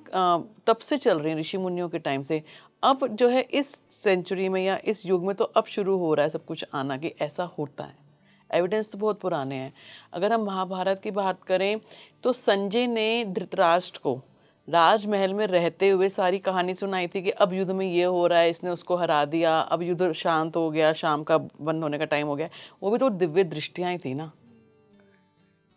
तब से चल रही हैं, ऋषि मुनियों के टाइम से। अब जो है इस सेंचुरी में या इस युग में तो अब शुरू हो रहा है सब कुछ आना कि ऐसा होता है। एविडेंस तो बहुत पुराने हैं। अगर हम महाभारत की बात करें तो संजय ने धृतराष्ट्र को राजमहल में रहते हुए सारी कहानी सुनाई थी कि अब युद्ध में ये हो रहा है, इसने उसको हरा दिया, अब युद्ध शांत हो गया, शाम का बंद होने का टाइम हो गया। वो भी तो दिव्य दृष्टियाँ ही थी ना।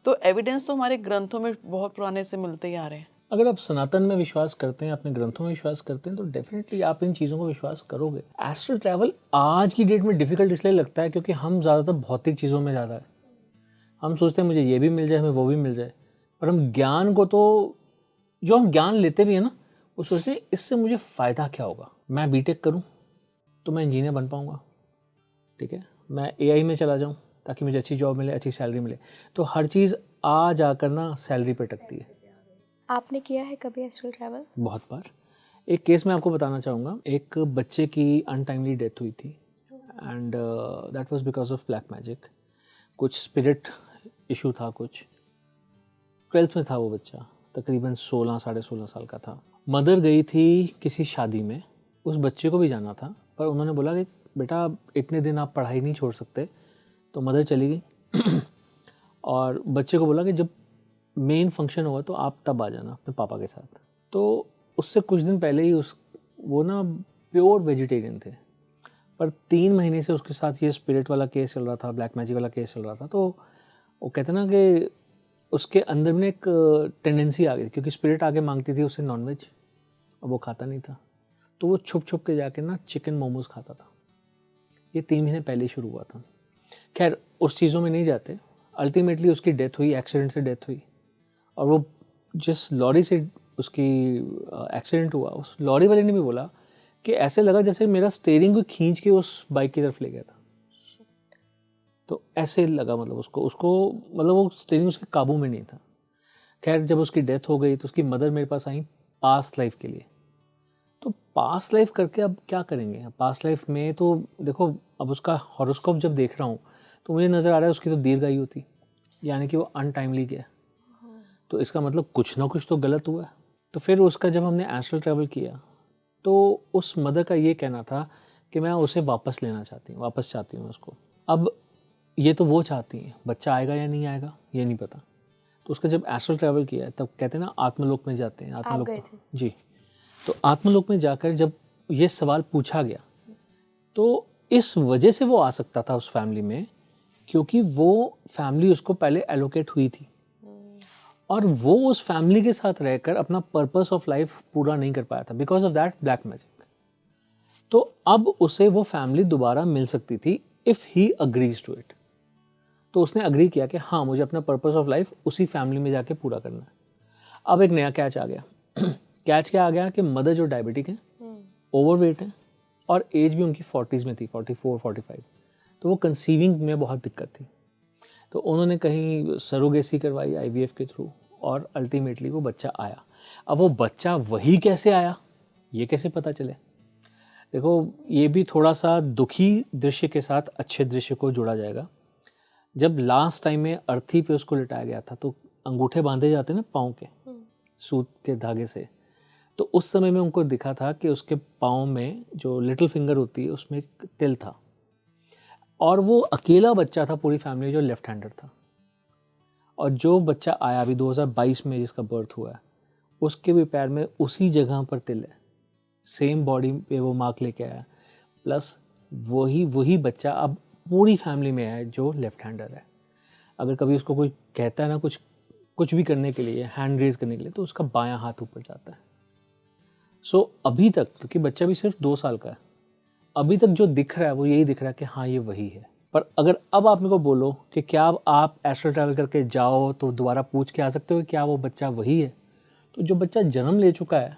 तो एविडेंस तो हमारे ग्रंथों में बहुत पुराने से मिलते ही आ रहे हैं। अगर आप सनातन में विश्वास करते हैं, अपने ग्रंथों में विश्वास करते हैं, तो डेफिनेटली आप इन चीज़ों को विश्वास करोगे। एस्ट्रल ट्रैवल आज की डेट में डिफिकल्ट इसलिए लगता है क्योंकि हम ज़्यादातर भौतिक चीज़ों में ज़्यादा है। हम सोचते हैं मुझे ये भी मिल जाए, हमें वो भी मिल जाए, पर हम ज्ञान को तो, जो हम ज्ञान लेते भी हैं ना, वो सोचते हैं इससे मुझे फ़ायदा क्या होगा। मैं बीटेक करूं तो मैं इंजीनियर बन पाऊंगा, ठीक है, मैं एआई में चला जाऊं ताकि मुझे अच्छी जॉब मिले, अच्छी सैलरी मिले। तो हर चीज़ आ जाकर ना सैलरी पे टकती है। आपने किया है कभी एस्ट्रल ट्रैवल? बहुत बार। एक केस मैं आपको बताना चाहूँगा। एक बच्चे की अनटाइमली डेथ हुई थी and that was because of black magic. कुछ स्पिरिट इशू था, कुछ 12th में था वो बच्चा, तकरीबन 16 साढ़े 16 साल का था। मदर गई थी किसी शादी में, उस बच्चे को भी जाना था, पर उन्होंने बोला कि बेटा इतने दिन आप पढ़ाई नहीं छोड़ सकते, तो मदर चली गई। और बच्चे को बोला कि जब मेन फंक्शन होगा तो आप तब आ जाना अपने पापा के साथ। तो उससे कुछ दिन पहले ही वो ना प्योर वेजिटेरियन थे, पर 3 महीने से उसके साथ ये स्पिरिट वाला केस चल रहा था, ब्लैक मैजिक वाला केस चल रहा था। तो वो कहते ना कि उसके अंदर में एक टेंडेंसी आ गई, क्योंकि स्पिरिट आगे मांगती थी उससे नॉनवेज, और वो खाता नहीं था। तो वो छुप छुप के जाके ना चिकन मोमोज खाता था। ये 3 महीने पहले शुरू हुआ था। खैर उस चीज़ों में नहीं जाते। अल्टीमेटली उसकी डेथ हुई, एक्सीडेंट से डेथ हुई। और वो जिस लॉरी से उसकी एक्सीडेंट हुआ, उस लॉरी वाले ने भी बोला कि ऐसे लगा जैसे मेरा स्टीयरिंग को खींच के उस बाइक की तरफ ले गया था। तो ऐसे लगा, मतलब उसको मतलब वो स्टीयरिंग उसके काबू में नहीं था। खैर जब उसकी डेथ हो गई तो उसकी मदर मेरे पास आई पास्ट लाइफ के लिए। तो पास्ट लाइफ करके अब क्या करेंगे? पास्ट लाइफ में तो देखो, अब उसका हॉरोस्कोप जब देख रहा हूँ तो मुझे नज़र आ रहा है उसकी तो दीर्घायु थी, यानी कि वो अनटाइमली गया। तो इसका मतलब कुछ ना कुछ तो गलत हुआ है। तो फिर उसका जब हमने एस्ट्रल ट्रैवल किया तो उस मदर का ये कहना था कि मैं उसे वापस लेना चाहती हूँ, वापस चाहती हूँ उसको। अब ये तो वो चाहती है, बच्चा आएगा या नहीं आएगा ये नहीं पता। तो उसका जब एस्ट्रल ट्रैवल किया तब कहते हैं ना आत्मलोक में जाते हैं, आत्मलोक गए थे? जी। तो आत्मलोक में जाकर जब ये सवाल पूछा गया तो इस वजह से वो आ सकता था उस फैमिली में, क्योंकि वो फैमिली उसको पहले एलोकेट हुई थी और वो उस फैमिली के साथ रहकर अपना पर्पस ऑफ लाइफ पूरा नहीं कर पाया था because of that black magic. तो अब उसे वो फैमिली दोबारा मिल सकती थी if he agrees to it. तो उसने अग्री किया कि हाँ मुझे अपना पर्पस ऑफ लाइफ उसी फैमिली में जाके पूरा करना है। अब एक नया कैच आ गया। कैच क्या आ गया कि मदर जो डायबिटिक है, ओवरवेट है और एज भी उनकी 40s में थी, 44 45। तो वो कंसीविंग में बहुत दिक्कत थी। तो उन्होंने कहीं सरोगेसी करवाई IVF के थ्रू और अल्टीमेटली वो बच्चा आया। अब वो बच्चा वही कैसे आया ये कैसे पता चले? देखो ये भी थोड़ा सा दुखी दृश्य के साथ अच्छे दृश्य को जोड़ा जाएगा। जब लास्ट टाइम में अर्थी पे उसको लिटाया गया था तो अंगूठे बांधे जाते ना पाँव के सूत के धागे से, तो उस समय में उनको दिखा था कि उसके पाँव में जो लिटिल फिंगर होती है उसमें एक तिल था, और वो अकेला बच्चा था पूरी फैमिली जो लेफ्ट हैंडर था। और जो बच्चा आया अभी 2022 में जिसका बर्थ हुआ है, उसके भी पैर में उसी जगह पर तिल है, सेम बॉडी पे वो मार्क लेके आया, प्लस वही बच्चा अब पूरी फैमिली में है जो लेफ्ट हैंडर है। अगर कभी उसको कोई कहता है ना कुछ भी करने के लिए, हैंड रेज करने के लिए, तो उसका बायां हाथ ऊपर जाता है। सो अभी तक, क्योंकि बच्चा भी सिर्फ 2 साल का है, अभी तक जो दिख रहा है वो यही दिख रहा है कि हाँ ये वही है। पर अगर अब आप मेरे को बोलो कि क्या आप एस्ट्रल ट्रैवल करके जाओ तो दोबारा पूछ के आ सकते हो कि क्या वो बच्चा वही है, तो जो बच्चा जन्म ले चुका है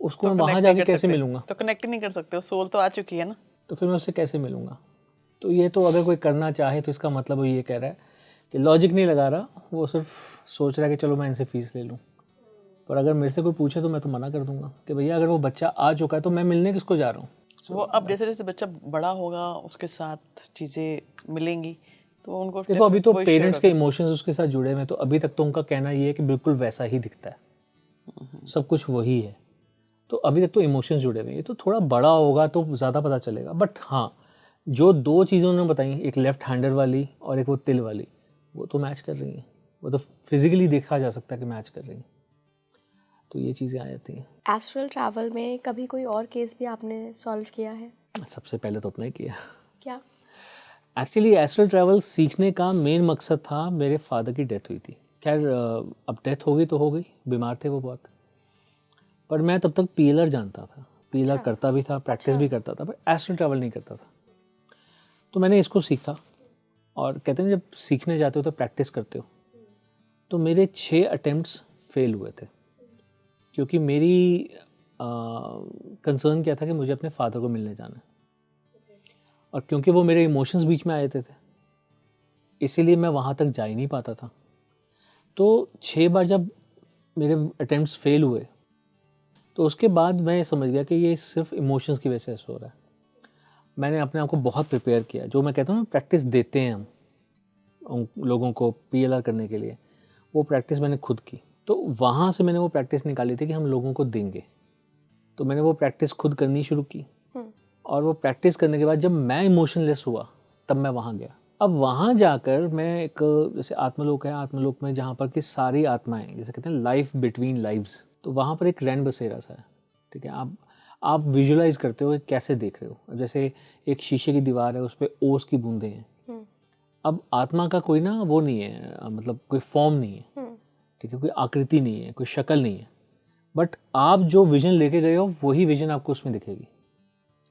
उसको तो मैं वहाँ connect जाके नहीं कर कैसे सकते। मिलूंगा? तो कनेक्ट ही नहीं कर सकते, सोल तो आ चुकी है ना। तो फिर मैं उससे कैसे मिलूंगा? तो ये तो अगर कोई करना चाहे तो इसका मतलब वो ये कह रहा है कि लॉजिक नहीं लगा रहा, वो सिर्फ सोच रहा है कि चलो मैं इनसे फीस ले लूँ। पर अगर मेरे से कोई पूछे तो मैं तो मना कर दूंगा कि भैया अगर वो बच्चा आ चुका है तो मैं मिलने किसको जा रहा हूँ? वो अब जैसे जैसे बच्चा बड़ा होगा उसके साथ चीज़ें मिलेंगी तो उनको देखो अभी तो वही पेरेंट्स sure के होगा। इमोशंस उसके साथ जुड़े हुए हैं, तो अभी तक तो उनका कहना ये है कि बिल्कुल वैसा ही दिखता है, सब कुछ वही है। तो अभी तक तो इमोशंस जुड़े हुए हैं। ये तो थोड़ा बड़ा होगा तो ज़्यादा पता चलेगा। बट हाँ, जो 2 चीज़ें उन्होंने बताई, एक लेफ्ट हैंडर वाली और एक वो तिल वाली, वो तो मैच कर रही हैं। वो तो फिजिकली देखा जा सकता है कि मैच कर रही हैं। तो ये चीज़ें आ जाती हैं। एस्ट्रल ट्रैवल में कभी कोई और केस भी आपने सॉल्व किया है? सबसे पहले तो अपना ही किया। क्या? एक्चुअली एस्ट्रल ट्रैवल सीखने का मेन मकसद था, मेरे फादर की डेथ हुई थी। खैर अब डेथ हो गई तो हो गई, बीमार थे वो बहुत। पर मैं तब तक पीएलआर जानता था, पीएलआर अच्छा। करता भी था, प्रैक्टिस भी करता था, पर एस्ट्रल ट्रैवल नहीं करता था। तो मैंने इसको सीखा, और कहते हैं जब सीखने जाते हो तो प्रैक्टिस करते हो। तो मेरे 6 अटेम्प्ट्स फेल हुए थे, क्योंकि मेरी कंसर्न क्या था कि मुझे अपने फादर को मिलने जाना है, और क्योंकि वो मेरे इमोशंस बीच में आए थे, इसीलिए मैं वहाँ तक जा ही नहीं पाता था। तो 6 बार जब मेरे अटेम्प्ट्स फेल हुए, तो उसके बाद मैं समझ गया कि ये सिर्फ इमोशंस की वजह से हो रहा है। मैंने अपने आप को बहुत प्रिपेयर किया, जो मैं कहता हूँ ना प्रैक्टिस देते हैं हम उन लोगों को पीएलआर करने के लिए, वो प्रैक्टिस मैंने खुद की। तो वहाँ से मैंने वो प्रैक्टिस निकाली थी कि हम लोगों को देंगे। तो मैंने वो प्रैक्टिस खुद करनी शुरू की, और वो प्रैक्टिस करने के बाद जब मैं इमोशनलेस हुआ तब मैं वहाँ गया। अब वहाँ जाकर मैं एक, जैसे आत्मलोक है, आत्मलोक में जहाँ पर कि सारी आत्माएं, जैसे कहते हैं लाइफ बिटवीन लाइव्स, तो वहाँ पर एक रैन बसेरा सा है। ठीक है, आप विजुलाइज करते हो कैसे देख रहे हो। जैसे एक शीशे की दीवार है, उस पर ओस की बूंदें हैं। अब आत्मा का कोई ना वो नहीं है, मतलब कोई फॉर्म नहीं है, ठीक है, कोई आकृति नहीं है, कोई शक्ल नहीं है, बट आप जो विजन लेके गए हो वही विजन आपको उसमें दिखेगी,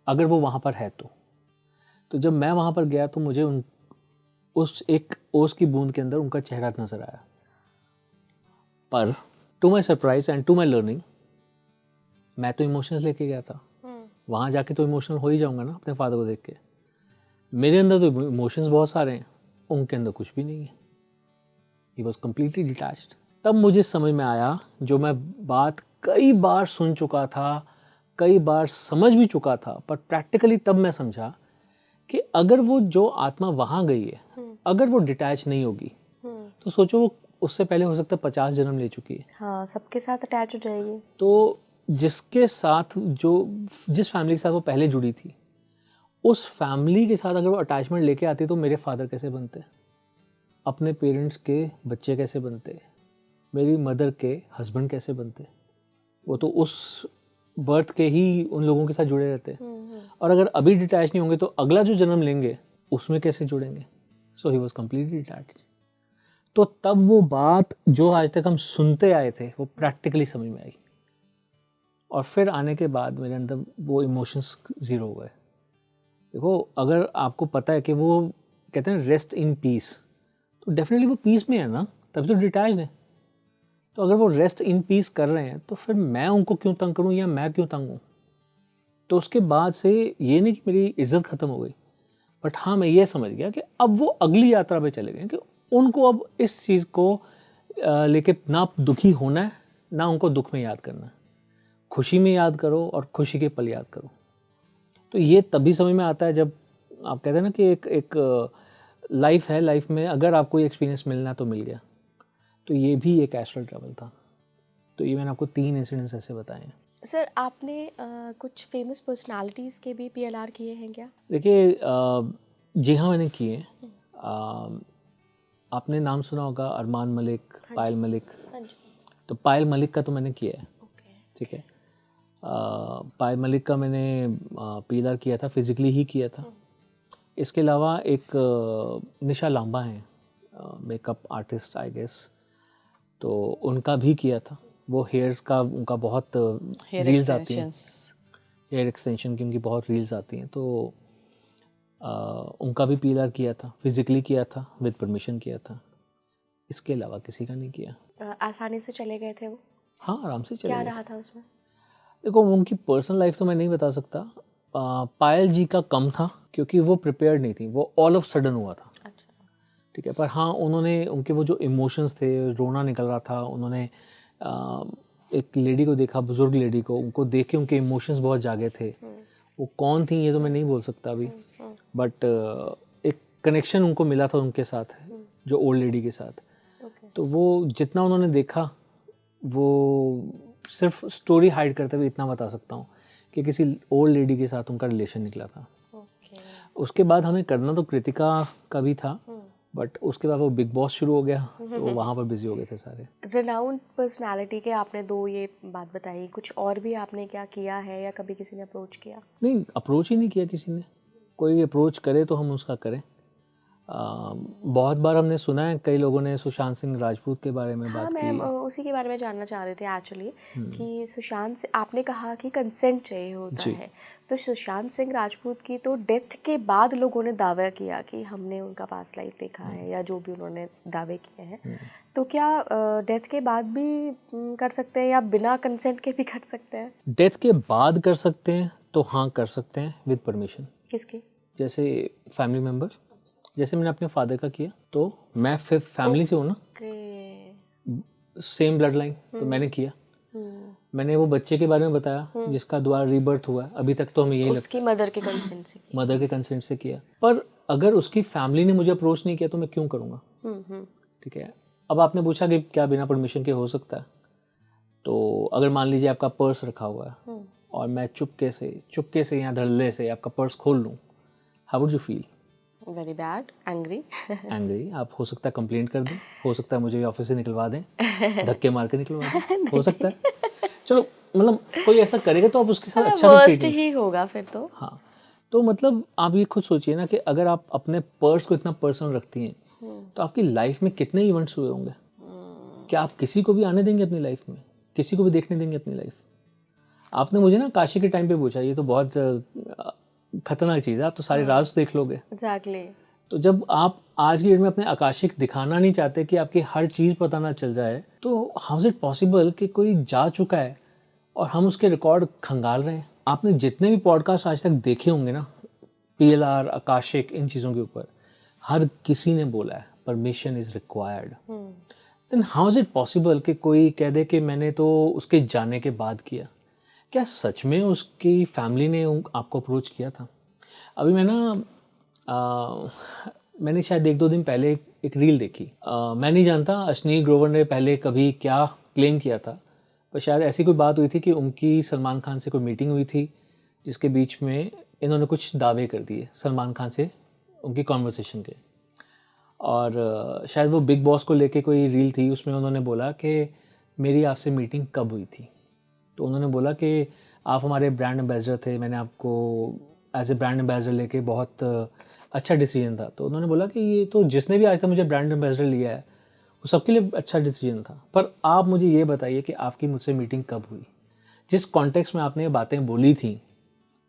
अगर वो वहाँ पर है तो जब मैं वहाँ पर गया तो मुझे उस एक ओस की बूंद के अंदर उनका चेहरा नजर आया। पर to my surprise and to my learning, मैं तो इमोशंस लेके गया था, वहाँ जाके तो इमोशनल हो ही जाऊंगा ना अपने फादर को देख के। मेरे अंदर तो इमोशंस बहुत सारे हैं, उनके अंदर कुछ भी नहीं है। He was completely detached. तब मुझे समझ में आया, जो मैं बात कई बार सुन चुका था, कई बार समझ भी चुका था, पर प्रैक्टिकली तब मैं समझा कि अगर वो जो आत्मा वहाँ गई है, अगर वो डिटैच नहीं होगी, तो सोचो वो उससे पहले हो सकता है 50 जन्म ले चुकी है। हाँ, सबके साथ अटैच हो जाएगी। तो जिसके साथ, जिस फैमिली के साथ वो पहले जुड़ी थी, उस फैमिली के साथ अगर वो अटैचमेंट लेके आती तो मेरे फादर कैसे बनते, अपने पेरेंट्स के बच्चे कैसे बनते, मेरी मदर के हस्बैंड कैसे बनते। वो तो उस बर्थ के ही उन लोगों के साथ जुड़े रहते। और अगर अभी डिटैच नहीं होंगे तो अगला जो जन्म लेंगे उसमें कैसे जुड़ेंगे। सो ही वॉज कम्प्लीटली डिटैच्ड। तो तब वो बात जो आज तक हम सुनते आए थे वो प्रैक्टिकली समझ में आई, और फिर आने के बाद मेरे अंदर वो इमोशंस ज़ीरो हुए। देखो अगर आपको पता है कि वो कहते हैं रेस्ट इन पीस, तो डेफिनेटली वो पीस में है ना, तभी तो डिटैच्ड है। तो अगर वो रेस्ट इन पीस कर रहे हैं तो फिर मैं उनको क्यों तंग करूं, या मैं क्यों तंग हूं। तो उसके बाद से ये नहीं कि मेरी इज्जत ख़त्म हो गई, बट हाँ मैं ये समझ गया कि अब वो अगली यात्रा पे चले गए, कि उनको अब इस चीज़ को लेके ना दुखी होना है, ना उनको दुख में याद करना है। खुशी में याद करो और खुशी के पल याद करो। तो ये तभी समझ में आता है जब आप कहते हैं ना कि एक लाइफ है, लाइफ में अगर आपको ये एक्सपीरियंस मिलना तो मिल गया। तो ये भी एक एस्ट्रल ट्रैवल था। तो ये मैंने आपको 3 इंसिडेंट्स ऐसे बताए हैं। सर आपने कुछ फेमस पर्सनालिटीज़ के भी PLR किए हैं क्या? देखिए जी हाँ, मैंने किए। आपने नाम सुना होगा अरमान मलिक, पायल मलिक। हाँ जी। तो पायल मलिक का तो मैंने किया है, ओके। ठीक है। पायल मलिक का मैंने PLR किया था, फिज़िकली ही किया था। इसके अलावा एक निशा लांबा हैं, मेकअप आर्टिस्ट आई गेस, तो उनका भी किया था। वो हेयर्स का उनका बहुत हेयर रील्स आती हैं, एक्सटेंशंस। हेयर एक्सटेंशन की उनकी बहुत रील्स आती हैं, तो उनका भी PLR किया था, फिज़िकली किया था, विद परमिशन किया था। इसके अलावा किसी का नहीं किया। आसानी से चले गए थे वो? हाँ, आराम से चले क्या गए रहा थे। था उसमें? देखो उनकी पर्सनल लाइफ तो मैं नहीं बता सकता। पायल जी का कम था क्योंकि वो प्रिपेयर्ड नहीं थी, वो ऑल ऑफ सडन हुआ था, अच्छा। ठीक है। पर हाँ, उन्होंने उनके वो जो इमोशंस थे, रोना निकल रहा था, उन्होंने एक लेडी को देखा, बुजुर्ग लेडी को, उनको देख के उनके इमोशंस बहुत जागे थे। वो कौन थी ये तो मैं नहीं बोल सकता अभी, बट एक कनेक्शन उनको मिला था उनके साथ, जो ओल्ड लेडी के साथ। ओके। तो वो जितना उन्होंने देखा, वो सिर्फ स्टोरी हाइड करते हुए इतना बता सकता हूँ कि किसी ओल्ड लेडी के साथ उनका रिलेशन निकला था। ओके। उसके बाद हमें करना तो कृतिका का भी था, बट उसके बाद वो बिग बॉस शुरू हो गया, तो वहाँ पर बिजी हो गए थे सारे। रिनाउंड पर्सनालिटी के आपने 2 ये बात बताई, कुछ और भी आपने क्या किया है या कभी किसी ने अप्रोच किया? नहीं, अप्रोच ही नहीं किया किसी ने। कोई अप्रोच करे तो हम उसका करें। बहुत बार हमने सुना है, कई लोगों ने सुशांत सिंह राजपूत के बारे में हाँ, बात मैं की है। उसी के बारे में जानना चाह रही थी एक्चुअली कि सुशांत से आपने कहा कि कंसेंट चाहिए होता जी। है, तो सुशांत सिंह राजपूत की तो डेथ के बाद लोगों ने दावा किया कि हमने उनका पास्ट लाइफ देखा है या जो भी उन्होंने दावे किए हैं, तो क्या डेथ के बाद भी कर सकते हैं या बिना कंसेंट के भी कर सकते हैं? डेथ के बाद कर सकते हैं तो हाँ, कर सकते हैं विद परमिशन। किसकी? जैसे फैमिली मेम्बर, जैसे मैंने अपने फादर का किया, तो मैं फिर फैमिली से हूँ ना, ओके। सेम ब्लड लाइन, तो मैंने किया। मैंने वो बच्चे के बारे में बताया जिसका दोबारा रीबर्थ हुआ है, अभी तक तो हमें यही लगता उसकी मदर के कंसेंट से है मदर के कंसेंट से किया। पर अगर उसकी फैमिली ने मुझे अप्रोच नहीं किया तो मैं क्यों करूँगा, ठीक है। अब आपने पूछा कि क्या बिना परमिशन के हो सकता है, तो अगर मान लीजिए आपका पर्स रखा हुआ है और मैं चुपके से या धड़ल्ले से आपका पर्स खोल लूँ, how would you feel? Very bad, angry. Angry. आप हो सकता है कंप्लेंट कर दें, हो सकता है मुझे ऑफिस से निकलवा दें, धक्के मार के निकलवा दें, हो सकता है। चलो, मतलब कोई ऐसा करेगा तो आप उसके साथ अच्छा से वर्स्ट ट्रीट ही होगा फिर तो। हाँ, तो मतलब आप ये खुद सोचिए ना कि अगर आप अपने पर्स को इतना पर्सनल रखती हैं, तो आपकी लाइफ में कितने इवेंट्स हुए होंगे। क्या आप किसी को भी आने देंगे अपनी लाइफ में, किसी को भी देखने देंगे अपनी लाइफ? आपने मुझे ना काशी के टाइम पे पूछा, ये तो बहुत खतरनाक चीज़ है, आप तो सारे राज देख लोगे। एग्जैक्टली। तो जब आप आज की डेट में अपने आकाशिक दिखाना नहीं चाहते कि आपकी हर चीज़ पता ना चल जाए, तो हाउ इज इट पॉसिबल कि कोई जा चुका है और हम उसके रिकॉर्ड खंगाल रहे हैं? आपने जितने भी पॉडकास्ट आज तक देखे होंगे ना, PLR, आकाशिक, इन चीज़ों के ऊपर हर किसी ने बोला है permission is required. Then how is it possible कि कोई कह दे कि मैंने तो उसके जाने के बाद किया? क्या सच में उसकी फैमिली ने आपको अप्रोच किया था? अभी मैं ना मैंने शायद 1-2 दिन पहले एक रील देखी। मैं नहीं जानता अश्नील ग्रोवर ने पहले कभी क्या क्लेम किया था, पर शायद ऐसी कोई बात हुई थी कि उनकी सलमान खान से कोई मीटिंग हुई थी, जिसके बीच में इन्होंने कुछ दावे कर दिए सलमान खान से उनकी कॉन्वर्सेशन के। और शायद वो बिग बॉस को लेके कोई रील थी, उसमें उन्होंने बोला कि मेरी आपसे मीटिंग कब हुई थी? तो उन्होंने बोला कि आप हमारे ब्रांड एम्बेसडर थे, मैंने आपको एज ए ब्रांड एम्बेसडर लेके बहुत अच्छा डिसीजन था। तो उन्होंने बोला कि ये तो जिसने भी आज तक मुझे ब्रांड एम्बेसडर लिया है वो सबके लिए अच्छा डिसीजन था, पर आप मुझे ये बताइए कि आपकी मुझसे मीटिंग कब हुई, जिस कॉन्टेक्स्ट में आपने ये बातें बोली थी,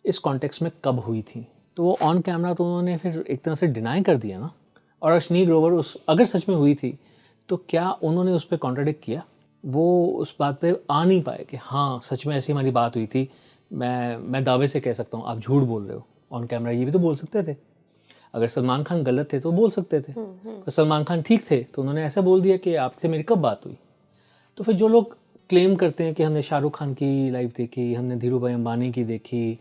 इस कॉन्टेक्स्ट में कब हुई थी? तो वो ऑन कैमरा तो उन्होंने फिर एक तरह से डिनाई कर दिया ना। और अश्नील ग्रोवर उस अगर सच में हुई थी तो क्या उन्होंने उस पर कॉन्ट्राडिक्ट किया? वो उस बात पे आ नहीं पाए कि हाँ सच में ऐसी हमारी बात हुई थी, मैं दावे से कह सकता हूँ आप झूठ बोल रहे हो। ऑन कैमरा ये भी तो बोल सकते थे। अगर सलमान खान गलत थे तो बोल सकते थे, तो सलमान खान ठीक थे तो उन्होंने ऐसा बोल दिया कि आपसे मेरी कब बात हुई। तो फिर जो लोग क्लेम करते हैं कि हमने शाहरुख खान की लाइफ देखी, हमने धीरू भाई अंबानी की देखी,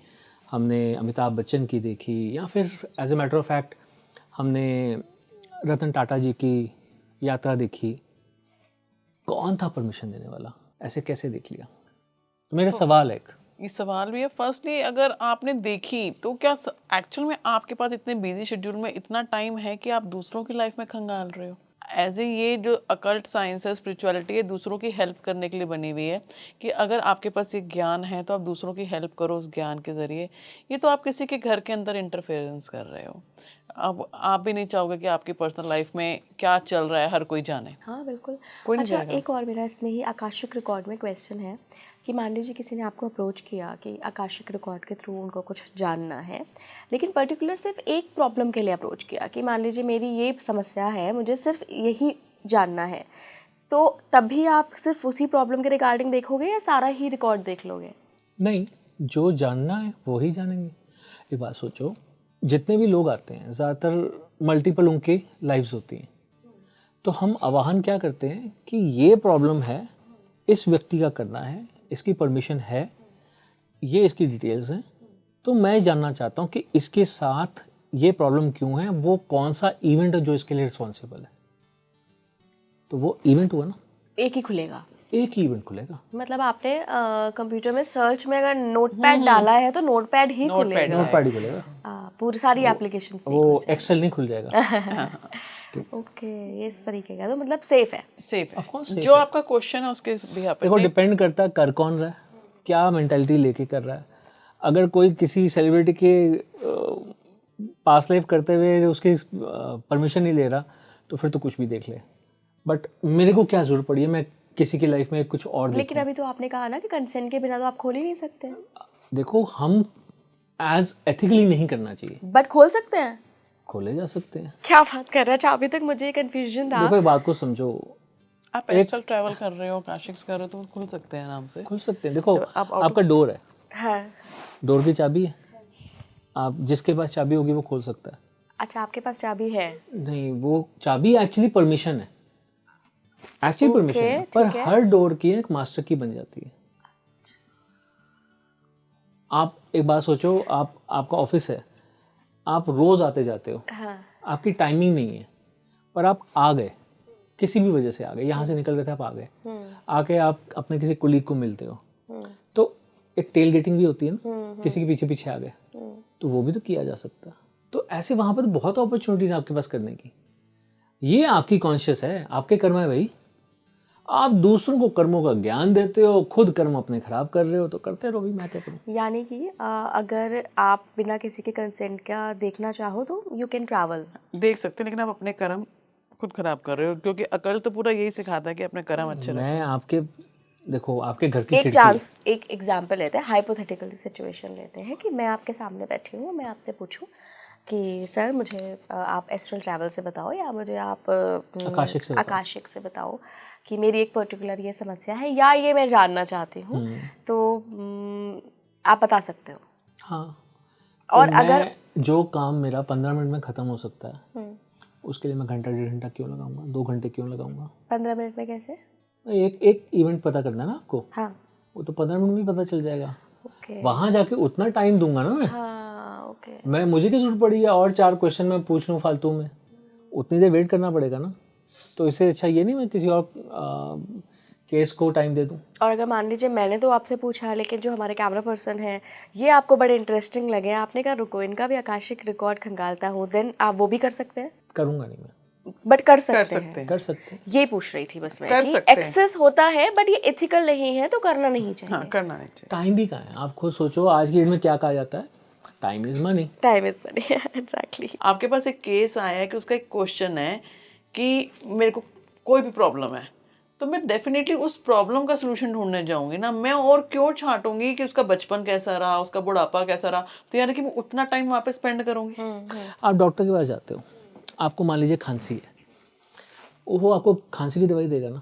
हमने अमिताभ बच्चन की देखी, या फिर as a matter of fact हमने रतन टाटा जी की यात्रा देखी, कौन था परमिशन देने वाला? ऐसे कैसे देख लिया? मेरा सवाल है एक, ये सवाल भी है। फर्स्टली अगर आपने देखी तो क्या एक्चुअल में आपके पास इतने बिजी शेड्यूल में इतना टाइम है कि आप दूसरों की लाइफ में खंगाल रहे हो? एज ए ये जो अकल्ट साइंस है, स्पिरिचुअलिटी है, दूसरों की हेल्प करने के लिए बनी हुई है कि अगर आपके पास ये ज्ञान है तो आप दूसरों की हेल्प करो उस ज्ञान के ज़रिए। ये तो आप किसी के घर के अंदर इंटरफेरेंस कर रहे हो। अब आप भी नहीं चाहोगे कि आपकी पर्सनल लाइफ में क्या चल रहा है हर कोई जाने। हाँ बिल्कुल। कोई नहीं अच्छा, जाएगा। एक और मेरा इसमें ही आकाशिक रिकॉर्ड में क्वेश्चन है कि मान लीजिए किसी ने आपको अप्रोच किया कि आकाशिक रिकॉर्ड के थ्रू उनको कुछ जानना है, लेकिन पर्टिकुलर सिर्फ एक प्रॉब्लम के लिए अप्रोच किया कि मान लीजिए मेरी ये समस्या है, मुझे सिर्फ यही जानना है, तो तब भी आप सिर्फ उसी प्रॉब्लम के रिगार्डिंग देखोगे या सारा ही रिकॉर्ड देख लोगे? नहीं, जो जानना है वो ही जानेंगे। एक बात सोचो, जितने भी लोग आते हैं ज़्यादातर मल्टीपल उनकी लाइफ्स होती हैं, तो हम आवाहन क्या करते हैं कि ये प्रॉब्लम है, इस व्यक्ति का करना है, इसकी परमिशन है, ये इसकी डिटेल्स हैं, तो मैं जानना चाहता हूँ कि इसके साथ ये प्रॉब्लम क्यों है, वो कौन सा इवेंट है जो इसके लिए रिस्पॉन्सिबल है। तो वो इवेंट हुआ ना, एक ही खुलेगा? एक ही इवेंट खुलेगा। मतलब आपने कंप्यूटर में सर्च में अगर नोटपैड डाला है तो नोटपैड ही खुलेगा? नोटपैड ही खुलेगा, पूरी सारी एप्लीकेशंस नहीं वो एक्सेल नहीं खुल जाएगा। ओके, ये इस तरीके का, तो मतलब सेफ है? सेफ है। Of course जो आपका क्वेश्चन है उसके भी आप देखो, डिपेंड करता है कर कौन रहा है, क्या मेंटालिटी लेके कर रहा है। अगर कोई किसी सेलिब्रिटी के पास लाइफ करते हुए उसकी परमिशन नहीं ले रहा तो फिर तो कुछ भी देख ले। बट मेरे को क्या जरूरत पड़ी है मैं किसी की लाइफ में कुछ और देखूं? लेकिन अभी तो आपने कहा ना कि कंसेंट के बिना तो आप खोल ही नहीं सकते। देखो, हम एज एथिकली नहीं करना चाहिए। बट खोल सकते हैं? खोले जा सकते हैं। क्या बात कर रहे हैं? अच्छा, अभी तक मुझे कंफ्यूजन था। देखो, एक बात को समझो, आप एस्ट्रल ट्रैवल कर रहे हो, काशिक्स कर रहे हो, तो खुल सकते हैं आराम से। खुल सकते हैं। देखो, आप आपका डोर है, हाँ। डोर की चाबी है, आप जिसके पास चाबी होगी वो खोल सकता है। अच्छा, आपके पास चाबी है? नहीं, वो चाबी एक्चुअली परमिशन है, एक्चुअली परमिशन है, पर ठीक है। हर डोर की एक मास्टर की बन जाती है। आप एक बात सोचो, आपका ऑफिस है, आप रोज आते जाते हो, हाँ। आपकी टाइमिंग नहीं है, पर आप आ गए, किसी भी वजह से आ गए, यहाँ से निकल गए थे, आप आ गए, आके आप अपने किसी कुलीग को मिलते हो, तो एक टेल गेटिंग भी होती है ना, किसी के पीछे पीछे आ गए, तो वो भी तो किया जा सकता। तो ऐसे वहाँ पर बहुत अपॉर्चुनिटीज आपके पास करने की। ये आपकी कॉन्शियस है, आपके कर्म है भाई। आप दूसरों को कर्मों का ज्ञान देते हो, खुद कर्म अपने खराब कर रहे हो, तो करते रहो, भी मैं क्या करूँ। यानी कि अगर आप बिना किसी के कंसेंट का देखना चाहो तो यू कैन ट्रैवल, देख सकते हैं, लेकिन आप अपने कर्म खुद खराब कर रहे हो, क्योंकि अकल तो पूरा यही सिखाता है कि अपने कर्म अच्छे रखो। मैं आपके, देखो, आपके घर की एक खिड़की, चांस, एक एग्जांपल लेते हैं, हाइपोथेटिकल सिचुएशन लेते हैं कि मैं आपके सामने बैठी हूँ, मैं आपसे पूछूं कि सर मुझे आप एस्ट्रल ट्रैवल से बताओ या मुझे आप आकाशिक से बताओ कि मेरी एक पर्टिकुलर ये समस्या है या ये मैं जानना चाहती हूँ, तो आप बता सकते हो। हाँ, और तो अगर जो काम मेरा 15 मिनट में ख़त्म हो सकता है, उसके लिए मैं घंटा 1.5 घंटा क्यों लगाऊंगा, 2 घंटे क्यों लगाऊंगा? 15 मिनट में कैसे? एक इवेंट पता करना है ना आपको, हाँ। वो तो 15 मिनट में पता चल जाएगा। ओके। वहां जाके उतना टाइम दूंगा ना मैं। हाँ, ओके। मुझे क्या जरूरत पड़ी है और 4 क्वेश्चन मैं पूछ लूँ फालतू में, उतनी देर वेट करना पड़ेगा ना। तो इससे अच्छा ये नहीं मैं किसी और केस को टाइम दे दूँ। और अगर मान लीजिए मैंने तो आपसे पूछा, लेकिन जो हमारे कैमरा पर्सन है ये आपको बड़े इंटरेस्टिंग लगे, आपने कहा रुको इनका भी आकाशिक रिकॉर्ड खंगालता हूँ, देन आप वो भी कर सकते हैं? करूँगा नहीं मैं, बट कर सकते हैं। कर सकते हैं। ये पूछ रही थी बस मैं कर कि सकते हैं। एक्सेस होता है बट ये एथिकल नहीं है तो करना नहीं चाहिए। हाँ, करना नहीं चाहिए। टाइम भी कहाँ है, आप खुद सोचो, आज की डेट में क्या कहा जाता है, time is money. Time is money, exactly. आपके पास एक केस आया है कि उसका एक क्वेश्चन है कि मेरे को कोई भी प्रॉब्लम है, तो मैं डेफिनेटली उस प्रॉब्लम का सलूशन ढूंढने जाऊंगी ना। मैं और क्यों छांटूंगी कि उसका बचपन कैसा रहा, उसका बुढ़ापा कैसा रहा, तो यानी कि मैं उतना टाइम वहाँ पे स्पेंड करूंगी। आप डॉक्टर के पास जाते हो, आपको मान लीजिए खांसी है, वो आपको खांसी की दवाई देगा ना,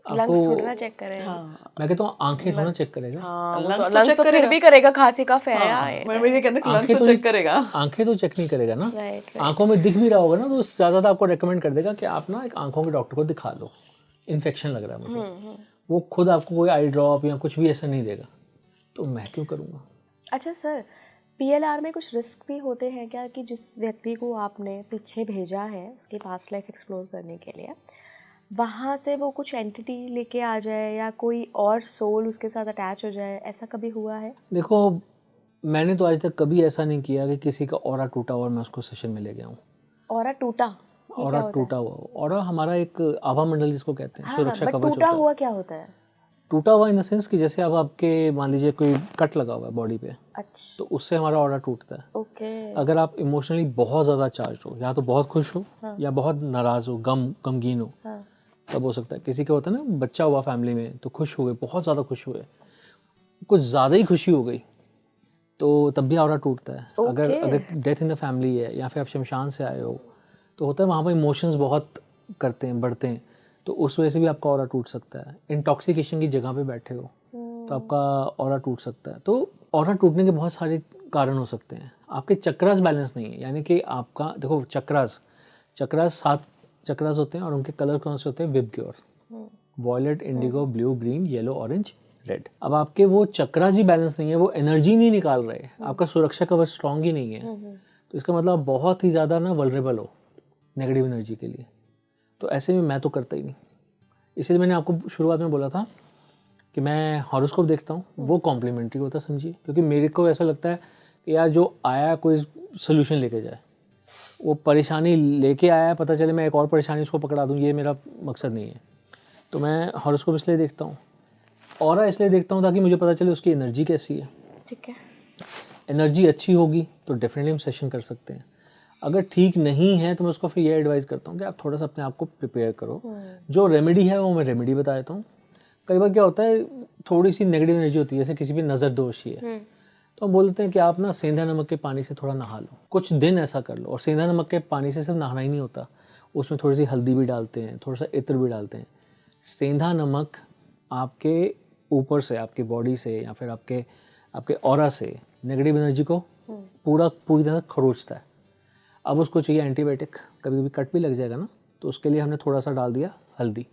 लंग्स थोड़ा चेक करेगा। हाँ, मैं कहता हूँ आंखें थोड़ा चेक करेगा। हाँ, लंग्स तो लंग्स चेक तो फिर करेगा। भी करेगा, खांसी का है। मैं ये कहता हूँ लंग्स तो चेक करेगा। आंखें तो चेक नहीं करेगा ना। राइट। आंखों में दिख भी रहा होगा ना तो ज़्यादा आपको रेकमेंड कर देगा कि आप ना एक आंखों के डॉक्टर को दिखा लो, इन्फेक्शन लग रहा है मुझे। वो खुद आपको कोई आई ड्रॉप या कुछ भी ऐसा नहीं देगा, तो मैं क्यों करूँगा। अच्छा सर, PLR में कुछ रिस्क भी होते हैं क्या कि जिस व्यक्ति को आपने पीछे भेजा है उसकी पास्ट लाइफ एक्सप्लोर करने के लिए, वहाँ से वो कुछ एंटिटी लेके आ जाए या कोई और सोल उसके साथ अटैच हो जाए, ऐसा कभी हुआ है? देखो, मैंने तो आज तक कभी ऐसा नहीं किया कि किसी का ऑरा टूटा और मैं उसको सेशन में ले गया हूँ। ऑरा टूटा, ये ऑरा क्या होता है? टूटा हुआ, ऑरा हमारा एक आभा मंडल जिसको कहते हैं, हाँ, सुरक्षा बट कवच टूटा होता है। हुआ क्या होता है? टूटा हुआ इन द सेंस कि जैसे अब आपके मान लीजिए कोई कट लगा हुआ है बॉडी पे, अच्छा, तो उससे हमारा ऑरा टूटता है। ओके। अगर आप इमोशनली बहुत ज़्यादा चार्ज हो, या तो बहुत खुश हो हाँ। या बहुत नाराज़ हो, गमगीन हो, हाँ, तब हो सकता है। किसी का होता है ना, बच्चा हुआ फैमिली में तो खुश हुए, बहुत ज़्यादा खुश हुए, कुछ ज़्यादा ही खुशी हो गई, तो तब भी ऑरा टूटता है। अगर ओके। अगर डेथ इन द फैमिली है या फिर आप शमशान से आए हो, तो होता है वहाँ पर इमोशंस बहुत करते हैं, बढ़ते हैं, तो उस वजह से भी आपका ऑरा टूट सकता है। इंटॉक्सिकेशन की जगह पे बैठे हो तो आपका ऑरा टूट सकता है। तो ऑरा टूटने के बहुत सारे कारण हो सकते हैं। आपके चक्रास बैलेंस नहीं है, यानी कि आपका देखो चक्रास 7 चक्रास होते हैं और उनके कलर कौन से होते हैं? VIBGYOR, violet, indigo, blue, green, yellow, orange, red. अब आपके वो चक्रास ही बैलेंस नहीं है, वो एनर्जी नहीं निकाल रहे, आपका सुरक्षा कवच स्ट्रांग ही नहीं है, तो इसका मतलब आप बहुत ही ज़्यादा ना वल्नरेबल हो नेगेटिव एनर्जी के लिए। तो ऐसे में मैं तो करता ही नहीं। इसलिए मैंने आपको शुरुआत में बोला था कि मैं हॉरोस्कोप देखता हूँ, वो कॉम्प्लीमेंट्री होता है, समझिए, क्योंकि मेरे को ऐसा लगता है कि यार जो आया कोई सोल्यूशन लेके जाए, वो परेशानी लेके आया है, पता चले मैं एक और परेशानी उसको पकड़ा दूँ, ये मेरा मकसद नहीं है। तो मैं हॉरोस्कोप इसलिए देखता हूँ, ऑरा इसलिए देखता हूँ ताकि मुझे पता चले उसकी एनर्जी कैसी है। ठीक है। एनर्जी अच्छी होगी तो डेफिनेटली हम सेशन कर सकते हैं। अगर ठीक नहीं है तो मैं उसको फिर ये एडवाइस करता हूँ कि आप थोड़ा सा अपने आप को प्रिपेयर करो। जो रेमेडी है वो मैं रेमेडी बता देता हूँ। कई बार क्या होता है, थोड़ी सी नेगेटिव एनर्जी होती है, जैसे किसी भी नज़र दोषी है, तो हम बोलते हैं कि आप ना सेंधा नमक के पानी से थोड़ा नहा लो, कुछ दिन ऐसा कर लो। और सेंधा नमक के पानी से सिर्फ नहाना ही नहीं होता, उसमें थोड़ी सी हल्दी भी डालते हैं, थोड़ा सा इत्र भी डालते हैं। सेंधा नमक आपके ऊपर से, आपके बॉडी से या फिर आपके ऑरा से नेगेटिव एनर्जी को पूरी तरह खरोचता है। अब उसको चाहिए एंटीबायोटिक, कभी कभी कट भी लग जाएगा ना, तो उसके लिए हमने थोड़ा सा डाल दिया हल्दी,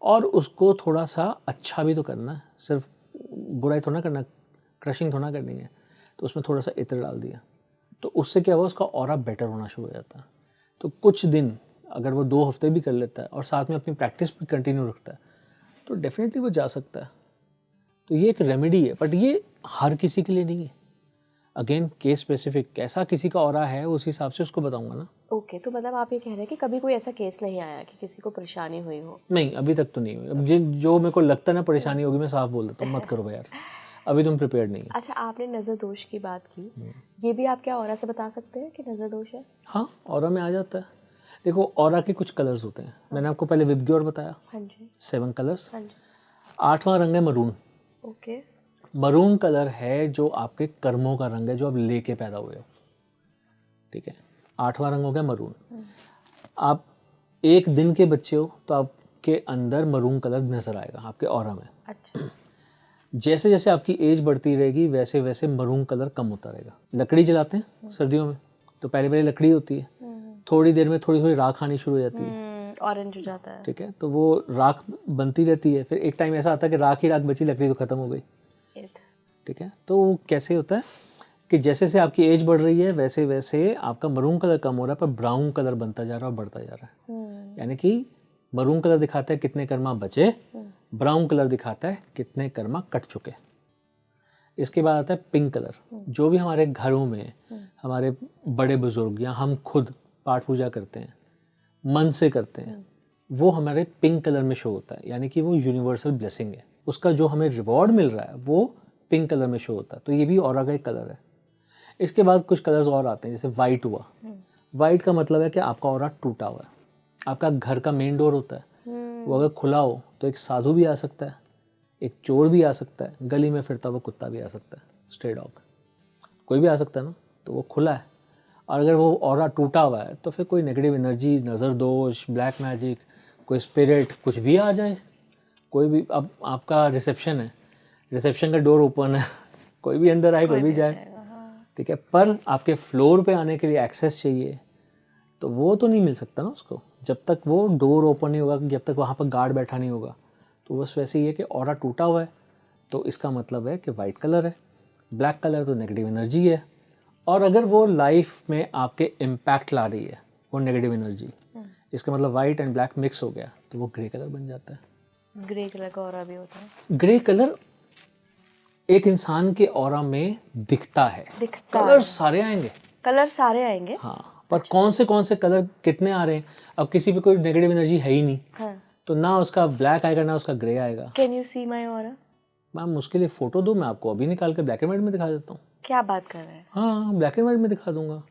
और उसको थोड़ा सा अच्छा भी तो करना है, सिर्फ बुराई थोड़ा करना, क्रशिंग थोड़ा करनी है, तो उसमें थोड़ा सा इत्र डाल दिया, तो उससे क्या हुआ, उसका ऑरा बेटर होना शुरू हो जाता है। तो कुछ दिन अगर वो 2 हफ्ते भी कर लेता है और साथ में अपनी प्रैक्टिस भी कंटिन्यू रखता है, तो डेफिनेटली वो जा सकता है। तो ये एक रेमेडी है, बट ये हर किसी के लिए नहीं है। अगेन केस स्पेसिफिक, कैसा किसी का ऑरा है उस हिसाब से उसको बताऊंगा ना। ओके, तो मतलब आप ये कह रहे हैं कि कभी कोई ऐसा केस नहीं आया कि किसी को परेशानी हुई हो? नहीं, अभी तक तो नहीं हुई। अब जो मेरे को लगता है ना परेशानी होगी, मैं साफ बोल देता हूँ, मत करो भाई यार, अभी तुम प्रिपेयर्ड नहीं है। अच्छा, आपने नज़र दोष की बात की, ये भी आप क्या ऑरा से बता सकते हैं कि नज़र दोष है? हाँ, ऑरा में आ जाता है। देखो, ऑरा के कुछ कलर्स होते हैं, मैंने आपको पहले विबग्योर बताया, हाँ जी। 7 कलर्स। हाँ जी। 8वां रंग है मरून। ओके। मरून कलर है जो आपके कर्मों का रंग है, जो आप लेके पैदा हुए हो, ठीक है। 8वां रंग हो गया मरून। आप एक दिन के बच्चे हो तो आपके अंदर मरून कलर नजर आएगा आपके ऑरा में। अच्छा। जैसे जैसे आपकी एज बढ़ती रहेगी वैसे वैसे मरून कलर कम होता रहेगा। लकड़ी जलाते हैं सर्दियों में, तो पहले पहले लकड़ी होती है, थोड़ी देर में थोड़ी थोड़ी राख आनी शुरू हो जाती है, ऑरेंज हो जाता है। ठीक है। तो वो राख बनती रहती है, फिर एक टाइम ऐसा आता है कि राख ही राख बची, लकड़ी तो खत्म हो गई, ठीक है। तो कैसे होता है कि जैसे जैसे आपकी एज बढ़ रही है वैसे वैसे आपका मरून कलर कम हो रहा है, पर ब्राउन कलर बनता जा रहा है और बढ़ता जा रहा है। यानी कि मरून कलर दिखाता है कितने कर्मा बचे, ब्राउन कलर दिखाता है कितने कर्मा कट चुके। इसके बाद आता है पिंक कलर। जो भी हमारे घरों में हमारे बड़े बुजुर्ग या हम खुद पाठ पूजा करते हैं, मन से करते हैं, वो हमारे पिंक कलर में शो होता है, यानी कि वो यूनिवर्सल ब्लेसिंग है। उसका जो हमें रिवॉर्ड मिल रहा है वो पिंक कलर में शो होता है। तो ये भी ऑरा का एक कलर है। इसके बाद कुछ कलर्स और आते हैं, जैसे वाइट हुआ। वाइट का मतलब है कि आपका ऑरा टूटा हुआ है। आपका घर का मेन डोर होता है, वो अगर खुला हो तो एक साधु भी आ सकता है, एक चोर भी आ सकता है, गली में फिरता हुआ कुत्ता भी आ सकता है, स्ट्रे डॉग, कोई भी आ सकता है ना। तो वो खुला है, और अगर वो ऑरा टूटा हुआ है तो फिर कोई नेगेटिव एनर्जी, नज़र दोष, ब्लैक मैजिक, कोई स्पिरिट, कुछ भी आ जाए, कोई भी। अब आपका रिसेप्शन है, रिसेप्शन का डोर ओपन है, कोई भी अंदर आए, कोई भी जाए, ठीक है, पर आपके फ्लोर पे आने के लिए एक्सेस चाहिए, तो वो तो नहीं मिल सकता ना उसको, जब तक वो डोर ओपन नहीं होगा, जब तक वहाँ पर गार्ड बैठा नहीं होगा। तो बस वैसे ही है कि ऑरा टूटा हुआ है तो इसका मतलब है कि वाइट कलर है, ब्लैक कलर तो नेगेटिव एनर्जी है। और अगर वो लाइफ में आपके इम्पैक्ट ला रही है वो नेगेटिव एनर्जी, इसका मतलब वाइट एंड ब्लैक मिक्स हो गया, तो वो ग्रे कलर बन जाता है। ग्रे कलर का ऑरा भी होता है। ग्रे कलर एक इंसान के ऑरा में दिखता है, दिखता कलर है। सारे आएंगे, कलर सारे आएंगे। हाँ, पर कौन से कलर कितने आ रहे हैं, अब किसी पे कोई नेगेटिव एनर्जी है ही नहीं, हाँ। तो ना उसका ब्लैक आएगा ना उसका ग्रे आएगा। Can you see my aura? Ma'am उसके लिए फोटो दो, मैं आपको अभी निकाल के ब्लैक एंड व्हाइट में दिखा देता हूँ। क्या बात कर रहे हैं? हाँ, ब्लैक एंड व्हाइट में दिखा दूंगा,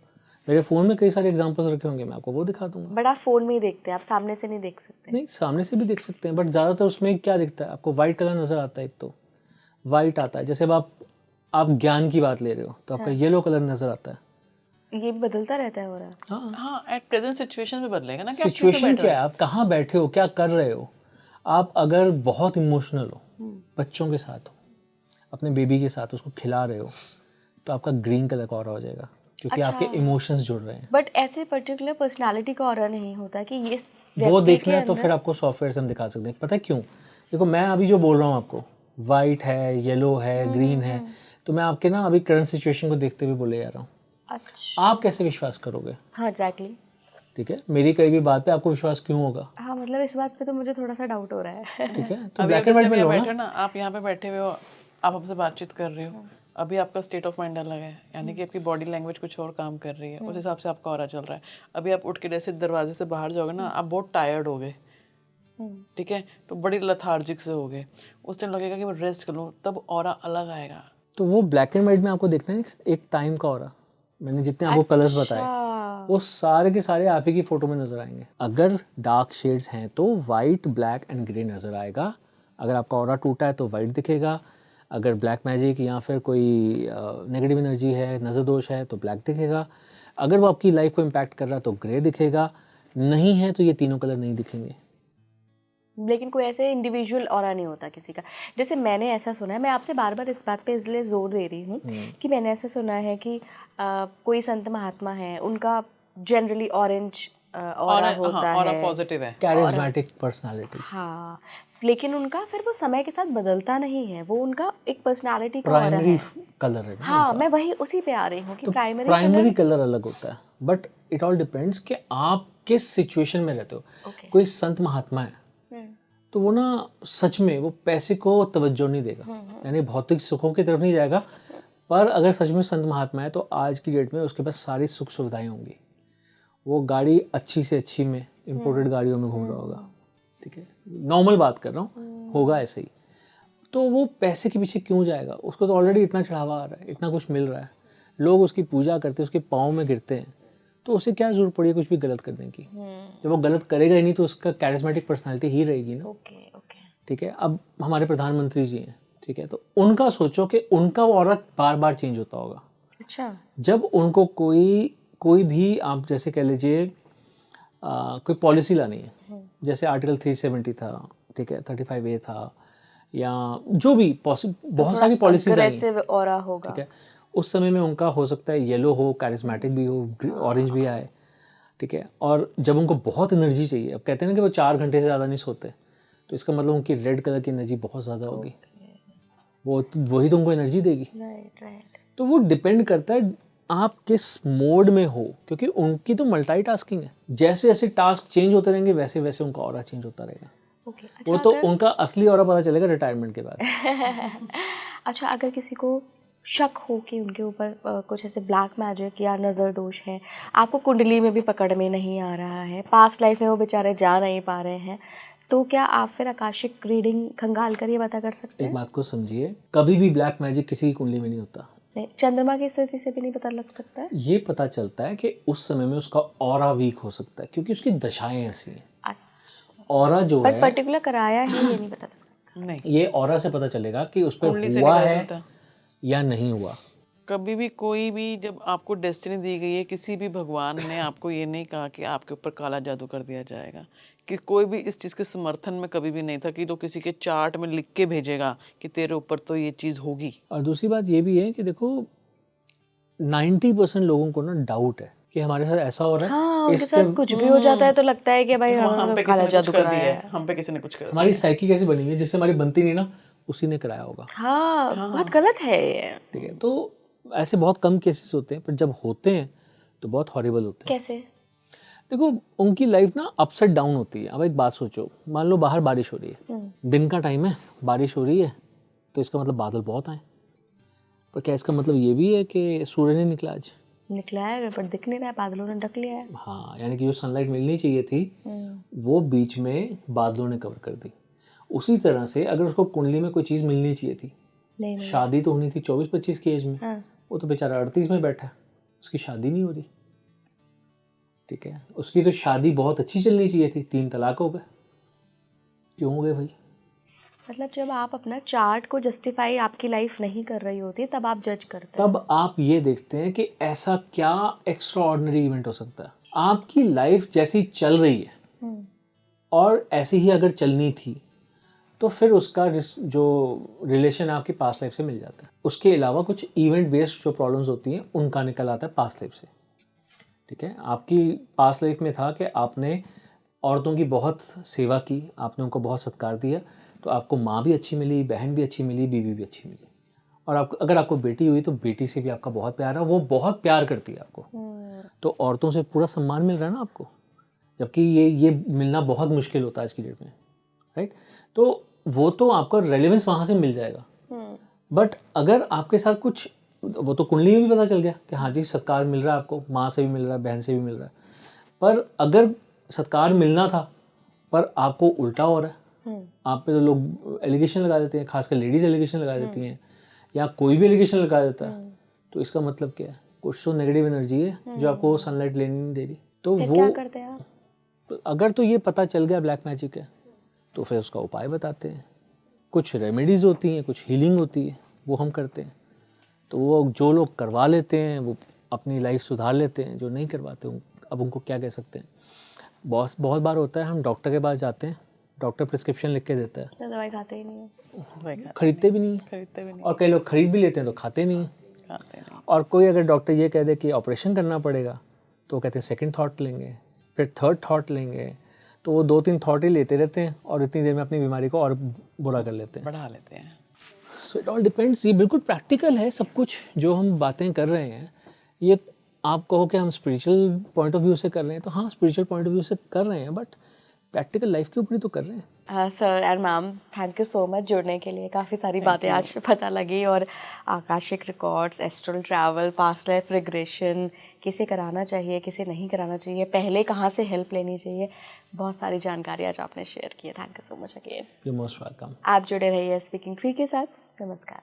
मेरे फ़ोन में कई सारे एग्जांपल्स रखे होंगे, मैं आपको वो दिखा दूंगा। बट आप फोन में ही देखते हैं, आप सामने से नहीं देख सकते। नहीं, सामने से भी देख सकते हैं, बट ज़्यादातर उसमें क्या दिखता है आपको, वाइट कलर नज़र आता है। एक तो वाइट आता है, जैसे अब आप ज्ञान की बात ले रहे हो तो आपका येलो कलर नज़र आता है। ये भी बदलता रहता है ऑरा? हाँ, हाँ, एट प्रेजेंट सिचुएशन में बदलेगा ना कि आप कैसे सिचुएशन बैठ रहे क्या है, आप कहाँ बैठे हो, क्या कर रहे हो। आप अगर बहुत इमोशनल हो, बच्चों के साथ हो, अपने बेबी के साथ उसको खिला रहे हो, तो आपका ग्रीन कलर का ऑरा हो जाएगा, क्योंकि अच्छा। आपके इमोशंस जुड़ रहे हैं। बट ऐसे पर्टिकुलर पर्सनालिटी का ऑरा नहीं होता कि ये वो देखना है तो फिर आपको सॉफ्टवेयर से हम दिखा सकते हैं। पता है क्यों? देखो, मैं अभी जो बोल रहा हूँ आपको, वाइट है, येलो है, ग्रीन है, तो मैं आपके ना अभी करंट सिचुएशन को देखते हुए बोले जा रहा हूँ। अच्छा। आप कैसे विश्वास करोगे? हाँ, एग्जैक्टली। ठीक है, मेरी कही हुई बात पे आपको विश्वास क्यों होगा? हाँ, मतलब इस बात पे तो मुझे थोड़ा सा डाउट हो रहा है। ठीक है, तो अभी ब्लैक एंड व्हाइट में लो बैठे ना। ना, आप यहाँ पे बैठे हुए हो, आप हमसे बातचीत कर रहे हो, अभी आपका स्टेट ऑफ माइंड अलग है, यानी कि आपकी बॉडी लैंग्वेज कुछ और काम कर रही है, उस हिसाब से आपका ऑरा चल रहा है। अभी आप उठ के जैसे दरवाजे से बाहर जाओगे ना, आप बहुत टायर्ड हो गए, ठीक है, तो बड़ी लथार्जिक से हो गए, उस टाइम लगेगा कि मैं रेस्ट कर लूँ, तब ऑरा अलग आएगा। तो वो ब्लैक एंड व्हाइट में आपको देखना है एक टाइम का ऑरा। मैंने जितने आपको कलर्स बताए वो सारे के सारे आप ही की फोटो में नजर आएंगे। अगर डार्क शेड्स हैं तो वाइट, ब्लैक एंड ग्रे नजर आएगा। अगर आपका ऑरा टूटा है तो वाइट दिखेगा। अगर ब्लैक मैजिक या फिर कोई नेगेटिव एनर्जी है, नज़र दोष है, तो ब्लैक दिखेगा। अगर वो आपकी लाइफ को इम्पैक्ट कर रहा है तो ग्रे दिखेगा। नहीं है तो ये तीनों कलर नहीं दिखेंगे। लेकिन कोई ऐसे इंडिविजुअल ऑरा नहीं होता किसी का। जैसे मैंने ऐसा सुना है, मैं आपसे बार बार इस बात पे इसलिए जोर दे रही हूँ कि मैंने ऐसा सुना है कि कोई संत महात्मा है, उनका जनरली ऑरेंज ऑरा होता ऑरा है, पॉजिटिव है, कैरिज्मेटिक पर्सनालिटी। हाँ, लेकिन उनका फिर वो समय के साथ बदलता नहीं है, वो उनका एक पर्सनालिटी का ऑरा प्राइमरी है। कलर है ना। हाँ, मैं वही उसी पे आ रही हूँ कि प्राइमरी कलर अलग होता है, बट इट ऑल डिपेंड्स कि आप किस सिचुएशन में रहते हो। Okay. कोई संत महात्मा है तो वो ना सच में वो पैसे को तवज्जो नहीं देगा, यानी भौतिक सुखों की तरफ नहीं जाएगा। पर अगर सच में संत महात्मा है तो आज की डेट में उसके पास सारी सुख सुविधाएं होंगी। वो गाड़ी अच्छी से अच्छी में इंपोर्टेड गाड़ियों में घूम रहा होगा, ठीक है, नॉर्मल बात कर रहा हूँ, होगा ऐसे ही। तो वो पैसे के पीछे क्यों जाएगा? उसको तो ऑलरेडी इतना चढ़ावा आ रहा है, इतना कुछ मिल रहा है, लोग उसकी पूजा करते हैं, उसके पाँव में गिरते हैं, तो उसे क्या जरूरत पड़ी है कुछ भी गलत करने की? जब वो गलत करेगा ही नहीं तो उसका कैरिज्मेटिक पर्सनालिटी ही रहेगी ना। ठीक है, अब हमारे प्रधानमंत्री जी हैं, ठीक है, तो उनका सोचो कि उनका ऑरा बार बार चेंज होता होगा। अच्छा। जब उनको कोई भी आप जैसे कह लीजिए कोई पॉलिसी लानी है, जैसे आर्टिकल 370 था, ठीक है, 35A था, या जो भी बहुत सारी पॉलिसीज आई, ऑरा होगा, ठीक है, उस समय में उनका हो सकता है येलो हो, कैरिज्मेटिक भी हो, ऑरेंज भी आए, ठीक है। और जब उनको बहुत एनर्जी चाहिए, अब कहते हैं ना कि वो 4 घंटे से ज़्यादा नहीं सोते, तो इसका मतलब उनकी रेड कलर की एनर्जी बहुत ज़्यादा होगी, वही तो उनको एनर्जी देगी। तो वो डिपेंड करता है आप किस मोड में हो, क्योंकि उनकी तो मल्टीटास्किंग है। जैसे जैसे टास्क चेंज होते रहेंगे वैसे वैसे उनका ऑरा चेंज होता रहेगा। अच्छा, वो तो उनका असली ऑरा पता चलेगा रिटायरमेंट के बाद। अच्छा, अगर किसी को शक हो कि उनके ऊपर कुछ ऐसे ब्लैक मैजिक या नज़र दोष है, आपको कुंडली में भी पकड़ में नहीं आ रहा है, पास्ट लाइफ में वो बेचारे जा नहीं पा रहे हैं, तो क्या आप फिर आकाशिक रीडिंग खंगाल कर ये पता कर सकते हैं? एक बात को समझिए, कभी भी ब्लैक मैजिक किसी की कुंडली में नहीं होता। चंद्रमा की स्थिति से भी नहीं पता लग सकता है? ये पता चलता है कि उस समय में उसका ऑरा वीक हो सकता है, क्योंकि उसकी दशाएं ऐसी हैं। ऑरा जो है, पर्टिकुलर कराया है ये नहीं पता लग सकता। नहीं, ये ऑरा से पता चलेगा कि उस पर हुआ है या नहीं हुआ। कभी भी कोई भी, जब आपको डेस्टिनी दी गई है, किसी भी भगवान ने आपको ये नहीं कहा कि आपके ऊपर काला जादू कर दिया जाएगा, कि कोई भी इस चीज़ के समर्थन में कभी भी नहीं था कि तो किसी के चार्ट में लिख के भेजेगा कि तेरे ऊपर तो ये चीज़ होगी। और दूसरी बात ये भी है कि देखो 90% लोगों को ना डाउट है कि हमारे साथ ऐसा हो रहा है। हाँ, उनके साथ कुछ भी हो जाता है तो लगता है कि भाई हम पे काला जादू कर दिया है, हम पे किसी ने कुछ कर दिया। हमारी साइकी कैसी बनी है, जिससे हमारी बनती नहीं ना, उसी ने कराया होगा। हाँ, बहुत गलत है ये। ठीक है, तो ऐसे बहुत कम केसेस होते हैं, पर जब होते हैं तो बहुत हॉरिबल होते हैं। कैसे? देखो उनकी लाइफ ना अप्स एंड डाउन होती है। अब एक बात सोचो, मान लो बाहर बारिश हो रही है, दिन का टाइम है, बारिश हो रही है, तो इसका मतलब बादल बहुत आए, पर क्या इसका मतलब ये भी है कि सूर्य नहीं निकला आज? निकला है पर दिख नहीं रहा है, बादलों ने ढक लिया है। हाँ, यानी कि जो सनलाइट मिलनी चाहिए थी वो बीच में बादलों ने कवर कर दी। उसी तरह से अगर उसको कुंडली में कोई चीज़ मिलनी चाहिए थी, नहीं शादी तो होनी थी 24-25 की एज में, हाँ। वो तो बेचारा 38 में बैठा है, उसकी शादी नहीं हो रही। ठीक है, उसकी तो शादी बहुत अच्छी चलनी चाहिए थी, 3 तलाक हो गए। क्यों हो गए भाई? मतलब जब आप अपना चार्ट को जस्टिफाई आपकी लाइफ नहीं कर रही होती तब आप जज करते हैं। तब आप ये देखते हैं कि ऐसा क्या एक्स्ट्रा ऑर्डिनरी इवेंट हो सकता है। आपकी लाइफ जैसी चल रही है और ऐसी ही अगर चलनी थी तो फिर उसका जो रिलेशन आपकी पास्ट लाइफ से मिल जाता है। उसके अलावा कुछ इवेंट बेस्ड जो प्रॉब्लम्स होती हैं उनका निकल आता है पास्ट लाइफ से। ठीक है, आपकी पास्ट लाइफ में था कि आपने औरतों की बहुत सेवा की, आपने उनको बहुत सत्कार दिया, तो आपको माँ भी अच्छी मिली, बहन भी अच्छी मिली, बीवी भी अच्छी मिली। और अगर आपको बेटी हुई तो बेटी से भी आपका बहुत प्यार है, वो बहुत प्यार करती है आपको, तो औरतों से पूरा सम्मान मिल रहा है ना आपको, जबकि ये मिलना बहुत मुश्किल होता है आज की डेट में, राइट? तो वो तो आपका रेलेवेंस वहाँ से मिल जाएगा। बट अगर आपके साथ कुछ, वो तो कुंडली में भी पता चल गया कि हाँ जी सत्कार मिल रहा है आपको, माँ से भी मिल रहा है, बहन से भी मिल रहा है, पर अगर सत्कार मिलना था पर आपको उल्टा हो रहा है, आप पे तो लोग एलिगेशन लगा देते हैं, खासकर लेडीज एलिगेशन लगा देती हैं, या कोई भी एलिगेशन लगा देता है, तो इसका मतलब क्या है? कुछ तो नेगेटिव एनर्जी है जो आपको सनलाइट लेने नहीं दे रही। तो फिर वो क्या करते हैं आप? अगर तो ये पता चल गया ब्लैक मैजिक है तो फिर उसका उपाय बताते हैं। कुछ रेमेडीज़ होती हैं, कुछ हीलिंग होती है, वो हम करते हैं। तो वो जो लोग करवा लेते हैं वो अपनी लाइफ सुधार लेते हैं, जो नहीं करवाते अब उनको क्या कह सकते हैं। बहुत बार होता है हम डॉक्टर के पास जाते हैं, डॉक्टर प्रिस्क्रिप्शन लिख के देता है, तो दवाई खाते ही नहीं है। खरीदते भी नहीं है, और कई लोग खरीद भी लेते हैं तो खाते नहीं हैं। और कोई अगर डॉक्टर ये कह दे कि ऑपरेशन करना पड़ेगा तो कहते हैं सेकंड थॉट लेंगे, फिर थर्ड थॉट लेंगे, तो वो 2-3 थॉट ही लेते रहते हैं और इतनी देर में अपनी बीमारी को और बुरा कर लेते हैं, बढ़ा लेते हैं। So it all depends. ये बिल्कुल प्रैक्टिकल है सब कुछ जो हम बातें कर रहे हैं। ये आप कहो कि हम स्पिरिचुअल पॉइंट ऑफ व्यू से कर रहे हैं तो हाँ, स्पिरिचुअल पॉइंट ऑफ व्यू से कर रहे हैं, बट प्रैक्टिकल लाइफ के ऊपर ही तो कर रहे हैं। Sir and ma'am, thank you so much जुड़ने के लिए। काफ़ी सारी बातें आज पता लगी, और Akashic records, astral travel, past life regression, किसे कराना चाहिए, किसे नहीं कराना चाहिए, पहले कहाँ से हेल्प लेनी चाहिए, बहुत सारी जानकारी आज आपने शेयर की है। Thank you so much again. You most welcome. आप जुड़े रहिए स्पीकिंग ट्री के साथ। नमस्कार।